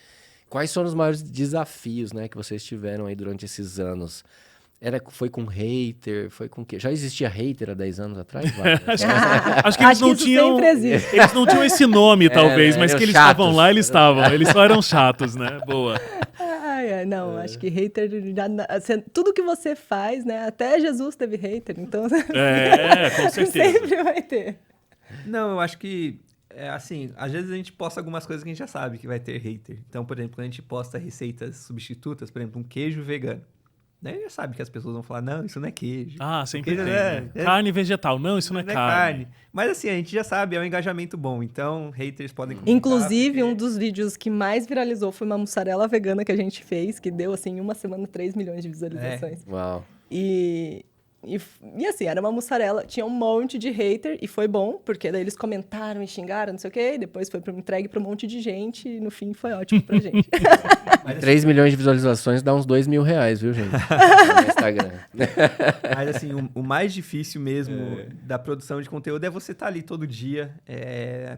quais foram os maiores desafios, né, que vocês tiveram aí durante esses anos? Foi com hater? Foi com o quê? Já existia hater há 10 anos atrás? Acho que eles não isso tinham. sempre existe. Eles não tinham esse nome, talvez, mas eram que eles chatos. estavam lá, eles estavam. Eles só eram chatos, né? Boa. Não, acho que hater... tudo que você faz, né? Até Jesus teve hater, então... Com certeza. Sempre vai ter. Não, eu acho que, assim, às vezes a gente posta algumas coisas que a gente já sabe que vai ter hater. Então, por exemplo, quando a gente posta receitas substitutas, por exemplo, um queijo vegano. Daí já sabe que as pessoas vão falar, não, isso não é queijo. Sempre Queijo tem. Né? Carne vegetal. Não, isso não é carne. Mas assim, a gente já sabe, é um engajamento bom. Então, haters podem comentar. Inclusive, um dos vídeos que mais viralizou foi uma mussarela vegana que a gente fez, que deu, assim, em uma semana, 3 milhões de visualizações. Uau. E assim, era uma mussarela, tinha um monte de hater, e foi bom, porque daí eles comentaram e xingaram, não sei o quê, e depois foi entregue para um monte de gente, e no fim foi ótimo pra gente. 3 milhões de visualizações dá uns R$2.000, viu, gente? No Instagram. Mas assim, o mais difícil mesmo da produção de conteúdo é você estar ali todo dia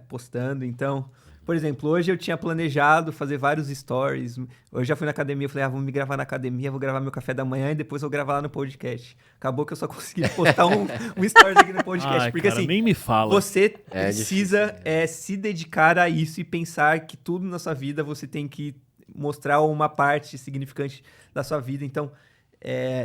postando. Então, Por exemplo, hoje eu tinha planejado fazer vários stories. Eu já fui na academia, eu falei, vamos me gravar na academia, vou gravar meu café da manhã e depois vou gravar lá no podcast. Acabou que eu só consegui postar um stories aqui no podcast. Ai, porque cara, assim, nem me fala. você É precisa difícil, se dedicar a isso e pensar que tudo na sua vida você tem que mostrar uma parte significante da sua vida. Então,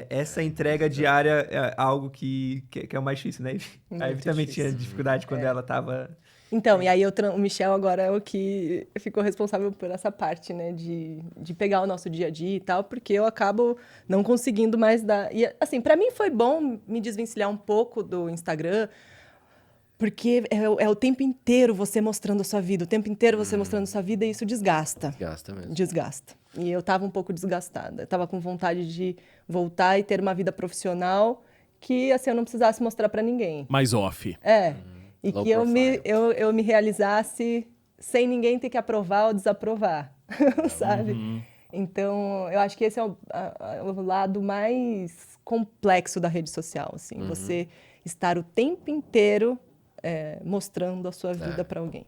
essa entrega diária é algo que é o mais difícil, né? Muito A Ivy também difícil. tinha dificuldade quando ela tava... Então, e aí o Michel agora é o que ficou responsável por essa parte, né, de pegar o nosso dia a dia e tal, porque eu acabo não conseguindo mais dar... E, assim, pra mim foi bom me desvencilhar um pouco do Instagram, porque é o tempo inteiro você mostrando a sua vida, o tempo inteiro você mostrando a sua vida e isso desgasta. Gasta mesmo. Desgasta. E eu tava um pouco desgastada. Eu tava com vontade de voltar e ter uma vida profissional que, assim, eu não precisasse mostrar pra ninguém. Mais off. E Low que profile. eu me realizasse sem ninguém ter que aprovar ou desaprovar, sabe? Então, eu acho que esse é o lado mais complexo da rede social, assim. Você estar o tempo inteiro mostrando a sua vida para alguém.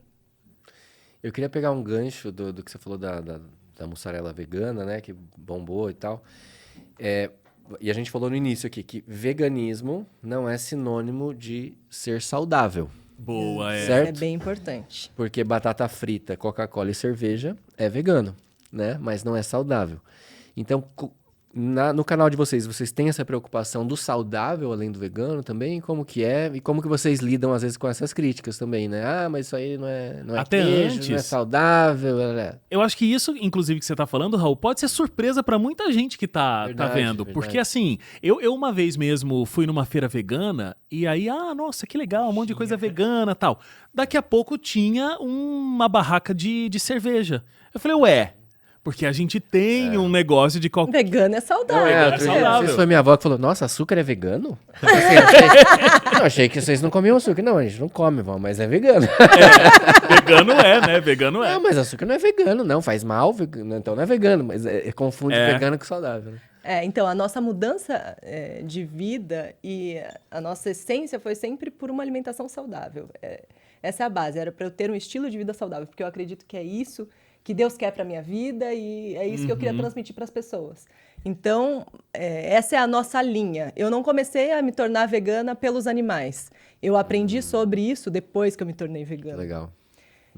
Eu queria pegar um gancho do que você falou da mussarela vegana, né? Que bombou e tal. E a gente falou no início aqui que veganismo não é sinônimo de ser saudável. Boa, Certo? É bem importante. Porque batata frita, Coca-Cola e cerveja é vegano, né? Mas não é saudável. Então, no canal de vocês têm essa preocupação do saudável além do vegano também? Como que é? E como que vocês lidam, às vezes, com essas críticas também, né? Ah, mas isso aí não é Até queijo, antes. não é saudável. Eu acho que isso, inclusive, que você tá falando, Raul, pode ser surpresa pra muita gente que tá Verdade, vendo. verdade. Porque, assim, eu uma vez mesmo fui numa feira vegana e aí, nossa, que legal, um monte de coisa vegana e tal. Daqui a pouco tinha uma barraca de cerveja. Eu falei, ué, porque a gente tem um negócio de qualquer... Vegano é saudável. é Outro dia, saudável. não sei se foi minha avó que falou, nossa, açúcar é vegano? Assim, eu achei que vocês não comiam açúcar. Não, a gente não come, vó, mas é vegano. Vegano né? Vegano é. Não, mas açúcar não é vegano, não. Faz mal, então não é vegano. Mas confunde vegano com saudável, né? Então, a nossa mudança de vida e a nossa essência foi sempre por uma alimentação saudável. Essa é a base, era para eu ter um estilo de vida saudável, porque eu acredito que é isso que Deus quer para minha vida e é isso que eu queria transmitir para as pessoas. Então, essa é a nossa linha. Eu não comecei a me tornar vegana pelos animais. Eu aprendi sobre isso depois que eu me tornei vegana. Legal.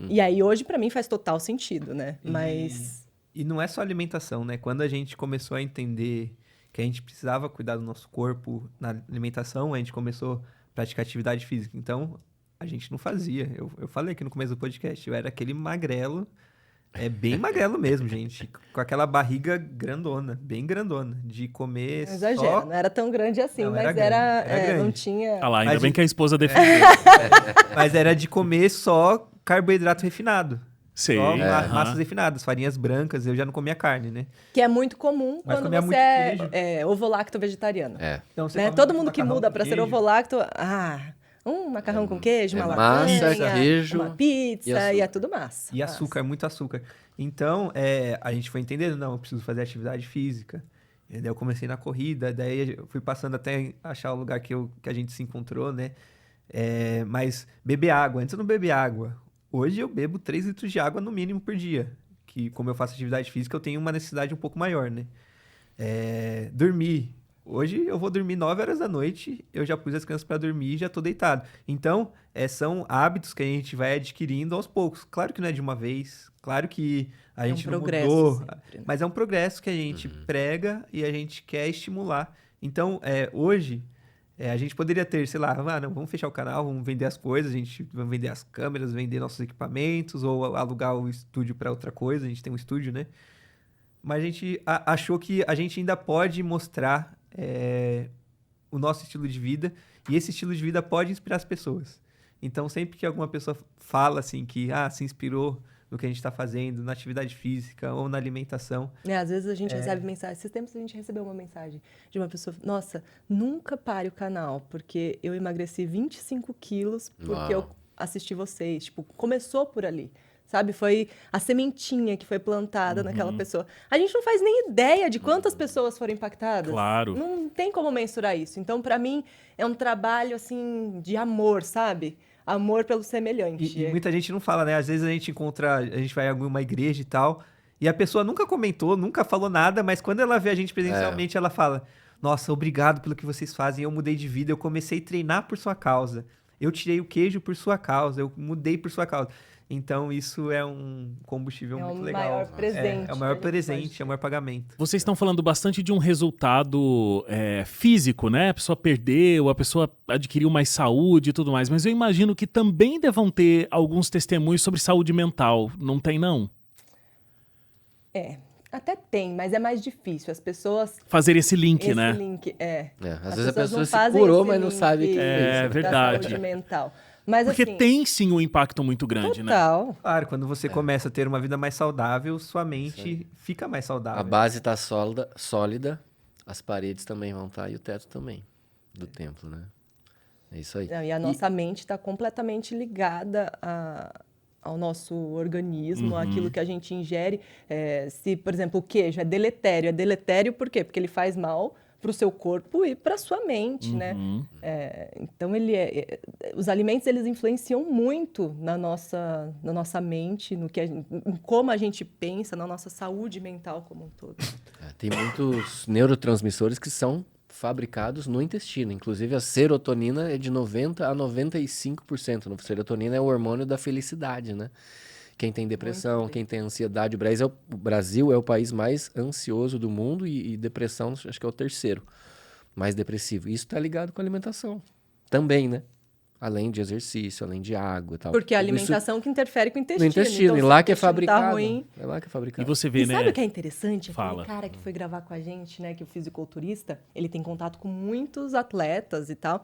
E aí, hoje, para mim, faz total sentido, né? Mas... E não é só alimentação, né? Quando a gente começou a entender que a gente precisava cuidar do nosso corpo na alimentação, a gente começou a praticar atividade física. Então, a gente não fazia. Eu falei aqui no começo do podcast, eu era aquele magrelo, bem magrelo mesmo, gente. Com aquela barriga grandona, bem grandona, de comer Não exagera, só... não era tão grande assim, Não, mas era grande. não tinha... Ah lá, ainda Mas bem de- que a esposa defendeu. Mas era de comer só carboidrato refinado. Sei. Só aham. massas refinadas, farinhas brancas, eu já não comia carne, né? Que é muito comum Mas quando comia você muito é queijo. ovo-lacto vegetariano. Então, você Né? come Todo muito mundo que macarrão muda com para ser queijo. ovo-lacto, um macarrão com queijo, uma massa, lasanha, queijo uma pizza e açúcar. e é tudo massa. E açúcar, muito açúcar. Então, a gente foi entendendo, não, eu preciso fazer atividade física. E daí eu comecei na corrida, daí eu fui passando até achar o lugar que a gente se encontrou, né? Mas beber água, antes eu não bebia água. Hoje eu bebo 3 litros de água no mínimo por dia. Que como eu faço atividade física, eu tenho uma necessidade um pouco maior, né? Dormir. Hoje eu vou dormir 9 horas da noite, eu já pus as crianças para dormir e já tô deitado. Então, são hábitos que a gente vai adquirindo aos poucos. Claro que não é de uma vez, claro que a gente não progresso mudou, sempre, né? mas é um progresso que a gente prega e a gente quer estimular. Então, hoje, a gente poderia ter, sei lá, não, vamos fechar o canal, vamos vender as coisas, a gente vai vender as câmeras, vender nossos equipamentos ou alugar o estúdio para outra coisa, a gente tem um estúdio, né? Mas a gente achou que a gente ainda pode mostrar o nosso estilo de vida e esse estilo de vida pode inspirar as pessoas. Então, sempre que alguma pessoa fala assim que se inspirou no que a gente está fazendo, na atividade física ou na alimentação, Às vezes a gente recebe mensagem. Esses tempos a gente recebeu uma mensagem de uma pessoa: nossa, nunca pare o canal, porque eu emagreci 25 quilos porque eu assisti vocês. Tipo, começou por ali. Sabe? Foi a sementinha que foi plantada naquela pessoa. A gente não faz nem ideia de quantas pessoas foram impactadas. Claro. Não tem como mensurar isso. Então, para mim, é um trabalho, assim, de amor, sabe? amor pelo semelhante. E muita gente não fala, né? Às vezes a gente vai em alguma igreja e tal, e a pessoa nunca comentou, nunca falou nada, mas quando ela vê a gente presencialmente, ela fala: nossa, obrigado pelo que vocês fazem, eu mudei de vida, eu comecei a treinar por sua causa, eu tirei o queijo por sua causa, eu mudei por sua causa. Então isso é um combustível muito legal. É o maior presente. É o maior presente, é o maior pagamento. Vocês estão falando bastante de um resultado físico, né? A pessoa perdeu, a pessoa adquiriu mais saúde e tudo mais, mas eu imagino que também devam ter alguns testemunhos sobre saúde mental, não tem não? Até tem, mas é mais difícil. As pessoas... Fazer esse link, esse né? link, Às vezes a pessoas não pessoa se fazem curou, esse mas não link sabe que É fez. verdade. Da saúde mental. Mas Porque assim, tem sim um impacto muito grande, né? total. Claro, quando você começa a ter uma vida mais saudável, sua mente fica mais saudável. A base tá sólida, as paredes também vão estar e o teto também do templo, né? É isso aí. Não, e a nossa mente está completamente ligada ao nosso organismo, àquilo que a gente ingere. Se, por exemplo, o queijo é deletério por quê? Porque ele faz mal para o seu corpo e para a sua mente, né? Então, os alimentos, eles influenciam muito na nossa mente, em como a gente pensa, na nossa saúde mental como um todo. Tem muitos neurotransmissores que são fabricados no intestino. Inclusive, a serotonina é de 90% a 95%. A serotonina é o hormônio da felicidade, né? Quem tem depressão, quem tem ansiedade. O Brasil é o país mais ansioso do mundo e depressão, acho que é o terceiro mais depressivo. Isso está ligado com a alimentação também, né? Além de exercício, além de água e tal. Porque a Tudo isso alimentação que interfere com o intestino. no intestino, Então, e se lá o que é intestino fabricado. Tá ruim, É lá que é E fabricado. você vê, e né? sabe o que é interessante? Fala. Aquele cara que foi gravar com a gente, né, que é o fisiculturista, ele tem contato com muitos atletas e tal.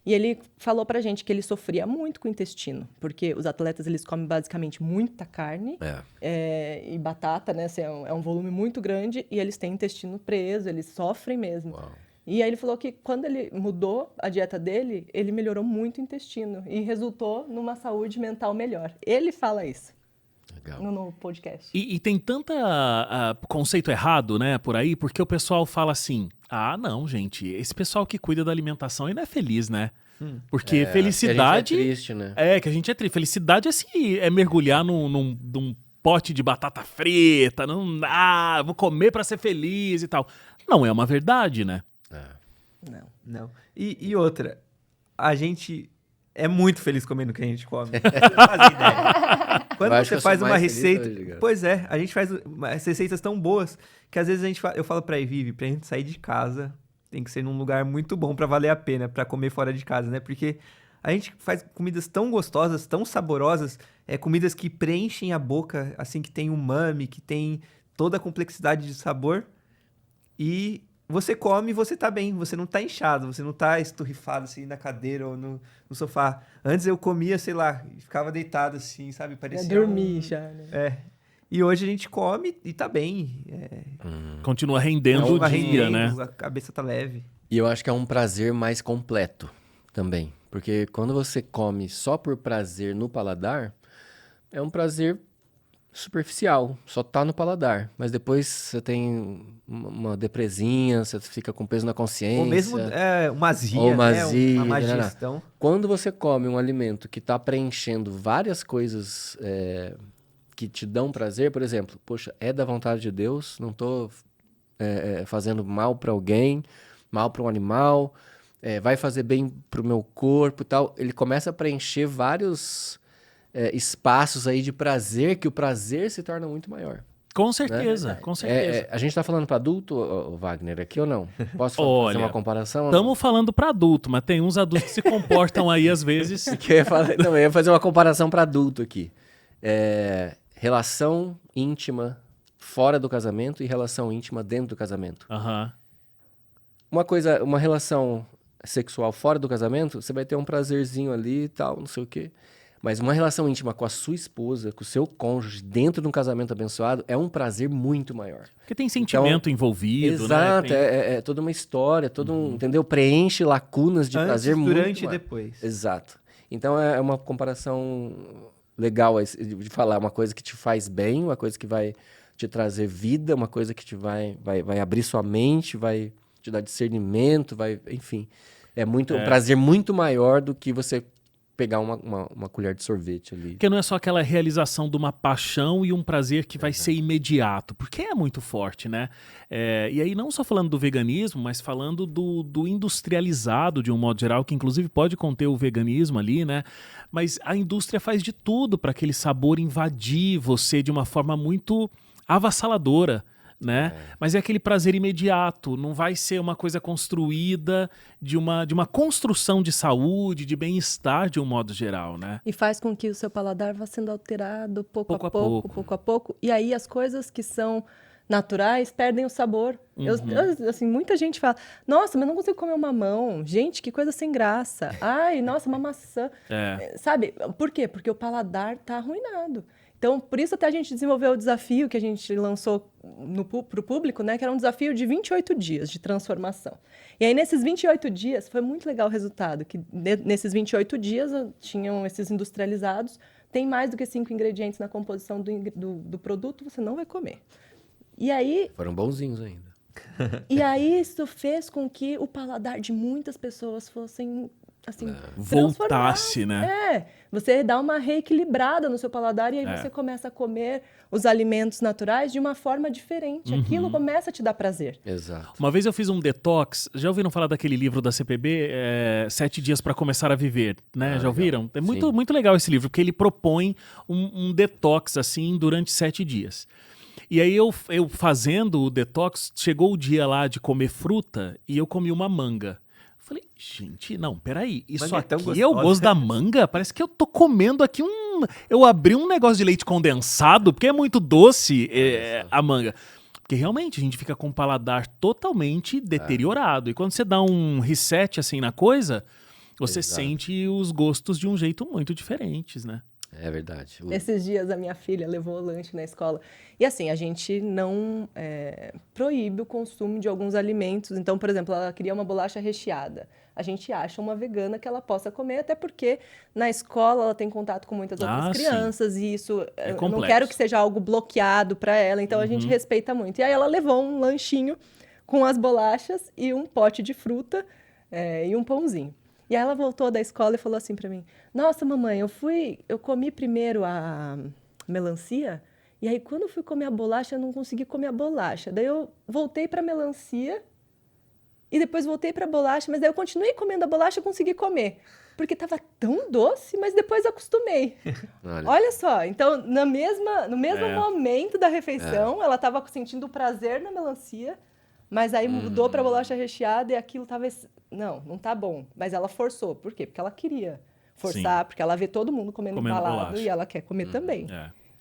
E ele falou pra gente que ele sofria muito com o intestino, porque os atletas, eles comem basicamente muita carne e batata, né, assim, é um volume muito grande, e eles têm intestino preso, eles sofrem mesmo. Uau. E aí ele falou que quando ele mudou a dieta dele, ele melhorou muito o intestino e resultou numa saúde mental melhor. Ele fala isso Legal. no podcast. E tem tanta conceito errado, né, por aí, porque o pessoal fala assim: ah, não, gente, esse pessoal que cuida da alimentação aí não é feliz, né? Porque felicidade... Que a gente é triste, né? Que a gente é triste. Felicidade é mergulhar num pote de batata frita, vou comer pra ser feliz e tal. Não é uma verdade, né? Não. E outra, a gente é muito feliz comendo o que a gente come. Você não faz ideia. Quando Eu acho que você eu faz sou uma mais feliz receita... hoje, cara. Pois é, a gente faz umas receitas tão boas que às vezes eu falo pra Vivi, pra gente sair de casa, tem que ser num lugar muito bom pra valer a pena, pra comer fora de casa, né? Porque a gente faz comidas tão gostosas, tão saborosas, comidas que preenchem a boca, assim, que tem umami, que tem toda a complexidade de sabor, e você come e você tá bem, você não tá inchado, você não tá esturrifado assim na cadeira ou no sofá. Antes eu comia, sei lá, e ficava deitado assim, sabe? Parecia Dormir já, né? E hoje a gente come e tá bem. Continua rendendo o Tá dia, rendendo, né? a cabeça tá leve. E eu acho que é um prazer mais completo também. Porque quando você come só por prazer no paladar, é um prazer superficial, só tá no paladar. Mas depois você tem uma depresinha, você fica com peso na consciência. Ou mesmo uma azia, Ou uma né? azia, Uma má né? digestão. Quando você come um alimento que está preenchendo várias coisas que te dão prazer, por exemplo, poxa, é da vontade de Deus, não estou fazendo mal para alguém, mal para um animal, vai fazer bem para o meu corpo e tal. Ele começa a preencher vários espaços aí de prazer, que o prazer se torna muito maior. Com certeza, com certeza. A gente está falando para adulto, Wagner, aqui ou não? Posso fazer Olha, uma comparação? ou não? Estamos falando pra adulto, mas tem uns adultos que se comportam aí às vezes. Que eu ia fazer uma comparação para adulto aqui. Relação íntima fora do casamento e relação íntima dentro do casamento. Aham. Uma relação sexual fora do casamento, você vai ter um prazerzinho ali e tal, não sei o quê. Mas uma relação íntima com a sua esposa, com o seu cônjuge, dentro de um casamento abençoado, é um prazer muito maior. Porque tem sentimento envolvido, Exato, né? é toda uma história, todo um, entendeu? Preenche lacunas de Antes, prazer muito durante e maior. depois. Exato. Então é uma comparação legal de falar, uma coisa que te faz bem, uma coisa que vai te trazer vida, uma coisa que te vai abrir sua mente, vai te dar discernimento, enfim. É um prazer muito maior do que você pegar uma colher de sorvete ali. Porque não é só aquela realização de uma paixão e um prazer que vai ser imediato, porque é muito forte, né? E aí não só falando do veganismo, mas falando do industrializado de um modo geral, que inclusive pode conter o veganismo ali, né? Mas a indústria faz de tudo para aquele sabor invadir você de uma forma muito avassaladora, né? Mas é aquele prazer imediato, não vai ser uma coisa construída de uma construção de saúde, de bem-estar de um modo geral, né? E faz com que o seu paladar vá sendo alterado pouco Pouco a a pouco, pouco. pouco a pouco. E aí as coisas que são naturais perdem o sabor. Assim, muita gente fala, nossa, mas não consigo comer um mamão. Gente, que coisa sem graça. Ai, nossa, uma maçã. Sabe? Por quê? Porque o paladar tá arruinado. Então, por isso até a gente desenvolveu o desafio que a gente lançou para o público, né? Que era um desafio de 28 dias de transformação. E aí, nesses 28 dias, foi muito legal o resultado, que nesses 28 dias tinham esses industrializados, tem mais do que 5 ingredientes na composição do produto, você não vai comer. E aí... Foram bonzinhos ainda. E aí, isso fez com que o paladar de muitas pessoas fossem... assim, voltasse, né? Você dá uma reequilibrada no seu paladar e aí você começa a comer os alimentos naturais de uma forma diferente. Aquilo começa a te dar prazer. Exato. Uma vez eu fiz um detox, já ouviram falar daquele livro da CPB, 7 Dias para Começar a Viver, né? Já ouviram? É muito, muito legal esse livro, porque ele propõe um detox, assim, durante 7 dias. E aí eu fazendo o detox, chegou o dia lá de comer fruta e eu comi uma manga. Falei, gente, não, peraí, isso Manga é tão aqui é o gostosa. gosto da manga? Parece que eu tô comendo aqui eu abri um negócio de leite condensado, porque é muito doce a manga. Porque realmente a gente fica com o paladar totalmente deteriorado. E quando você dá um reset assim na coisa, você sente os gostos de um jeito muito diferentes, né? É verdade. Esses dias a minha filha levou o lanche na escola. E assim, a gente não proíbe o consumo de alguns alimentos. Então, por exemplo, ela queria uma bolacha recheada. A gente acha uma vegana que ela possa comer, até porque na escola ela tem contato com muitas outras crianças e isso eu não complexo. quero que seja algo bloqueado para ela. Então, a gente respeita muito. E aí ela levou um lanchinho com as bolachas e um pote de fruta e um pãozinho. E aí ela voltou da escola e falou assim pra mim, nossa, mamãe, eu comi primeiro a melancia, e aí quando eu fui comer a bolacha, eu não consegui comer a bolacha. Daí eu voltei pra melancia, e depois voltei pra bolacha, mas daí eu continuei comendo a bolacha e consegui comer. Porque tava tão doce, mas depois eu acostumei. Olha só, então no mesmo momento da refeição, ela tava sentindo prazer na melancia, mas aí mudou pra bolacha recheada e aquilo tava... Não tá bom. Mas ela forçou. Por quê? Porque ela queria forçar, porque ela vê todo mundo comendo embalado bolacha. e ela quer comer também.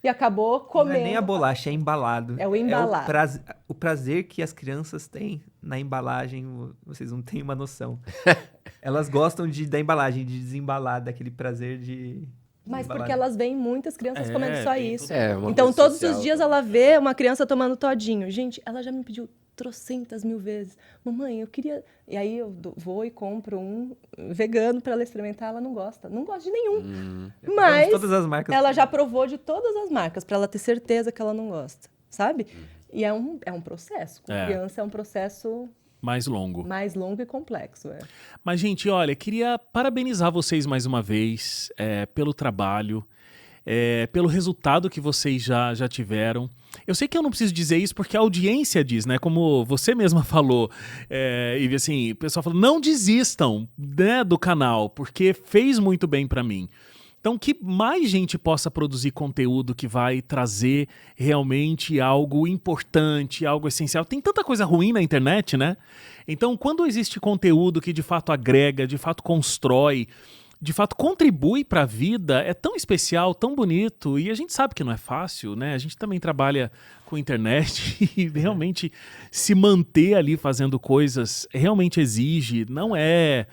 E acabou comendo. Não é nem a bolacha, é embalado. É o embalado. O prazer que as crianças têm na embalagem, vocês não têm uma noção. Elas gostam da embalagem, de desembalar, daquele prazer de... Mas porque elas veem muitas crianças comendo só isso. Uma Então, coisa todos social, os dias ela vê uma criança tomando todinho. Gente, ela já me pediu trocentas mil vezes. Mamãe, eu queria... E aí eu vou e compro um vegano para ela experimentar. Ela não gosta. Não gosta de nenhum. Mas todas as marcas. Ela já provou de todas as marcas para ela ter certeza que ela não gosta. Sabe? E é um processo. Com criança é um processo... Mais longo. Mais longo e complexo, Mas, gente, olha, queria parabenizar vocês mais uma vez pelo trabalho, pelo resultado que vocês já tiveram. Eu sei que eu não preciso dizer isso porque a audiência diz, né? Como você mesma falou. E assim, o pessoal falou, não desistam, né, do canal, porque fez muito bem pra mim. Então, que mais gente possa produzir conteúdo que vai trazer realmente algo importante, algo essencial. Tem tanta coisa ruim na internet, né? Então, quando existe conteúdo que de fato agrega, de fato constrói, de fato contribui para a vida, é tão especial, tão bonito. E a gente sabe que não é fácil, né? A gente também trabalha com internet e realmente se manter ali fazendo coisas realmente exige, não é...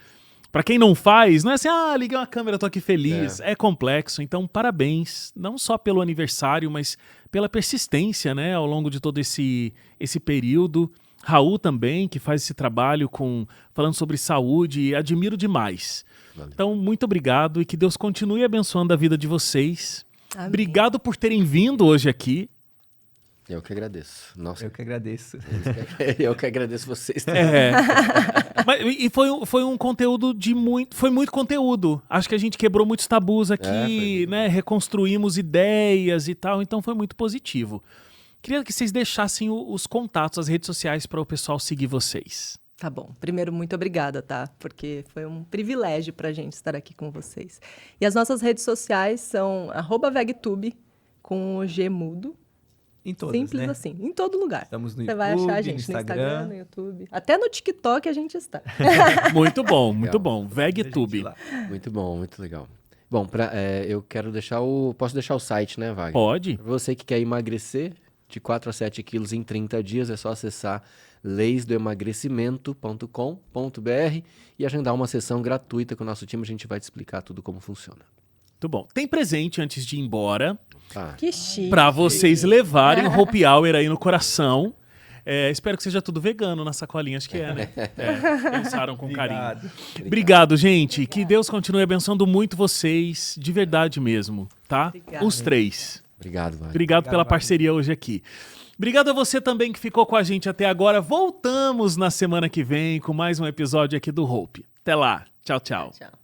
Para quem não faz, não é assim, liguei uma câmera, tô aqui feliz. É complexo, então parabéns, não só pelo aniversário, mas pela persistência, né, ao longo de todo esse período. Raul também, que faz esse trabalho falando sobre saúde, admiro demais. Valeu. Então, muito obrigado e que Deus continue abençoando a vida de vocês. Amém. Obrigado por terem vindo hoje aqui. Eu que agradeço. Nossa. Eu que agradeço. Eu que agradeço vocês. E foi um conteúdo de muito... Foi muito conteúdo. Acho que a gente quebrou muitos tabus aqui, né? Reconstruímos ideias e tal. Então foi muito positivo. Queria que vocês deixassem os contatos, as redes sociais para o pessoal seguir vocês. Tá bom. Primeiro, muito obrigada, tá? Porque foi um privilégio pra gente estar aqui com vocês. E as nossas redes sociais são @vegtube, com o G mudo. Em todas, Simples né? assim, em todo lugar. Estamos no Você YouTube, vai achar a no gente no Instagram, Instagram. no YouTube. Até no TikTok a gente está. Muito bom, muito Legal. bom. VegTube. Lá. Muito bom, muito legal. Bom, eu quero deixar Posso deixar o site, né, Wagner? Pode. Pra você que quer emagrecer de 4 a 7 quilos em 30 dias, é só acessar leisdoemagrecimento.com.br e agendar uma sessão gratuita com o nosso time. A gente vai te explicar tudo como funciona. Muito bom. Tem presente antes de ir embora Tá. Que chique. para vocês levarem o Hope Hour aí no coração. Espero que seja tudo vegano na sacolinha, acho que é, né? Pensaram com carinho. Obrigado. Obrigado, gente. Que Deus continue abençoando muito vocês, de verdade mesmo, tá? Obrigada. Os três. Obrigado, Wagner. Obrigado pela Wagner. parceria hoje aqui. Obrigado a você também que ficou com a gente até agora. Voltamos na semana que vem com mais um episódio aqui do Hope. Até lá. Tchau, tchau. Tchau.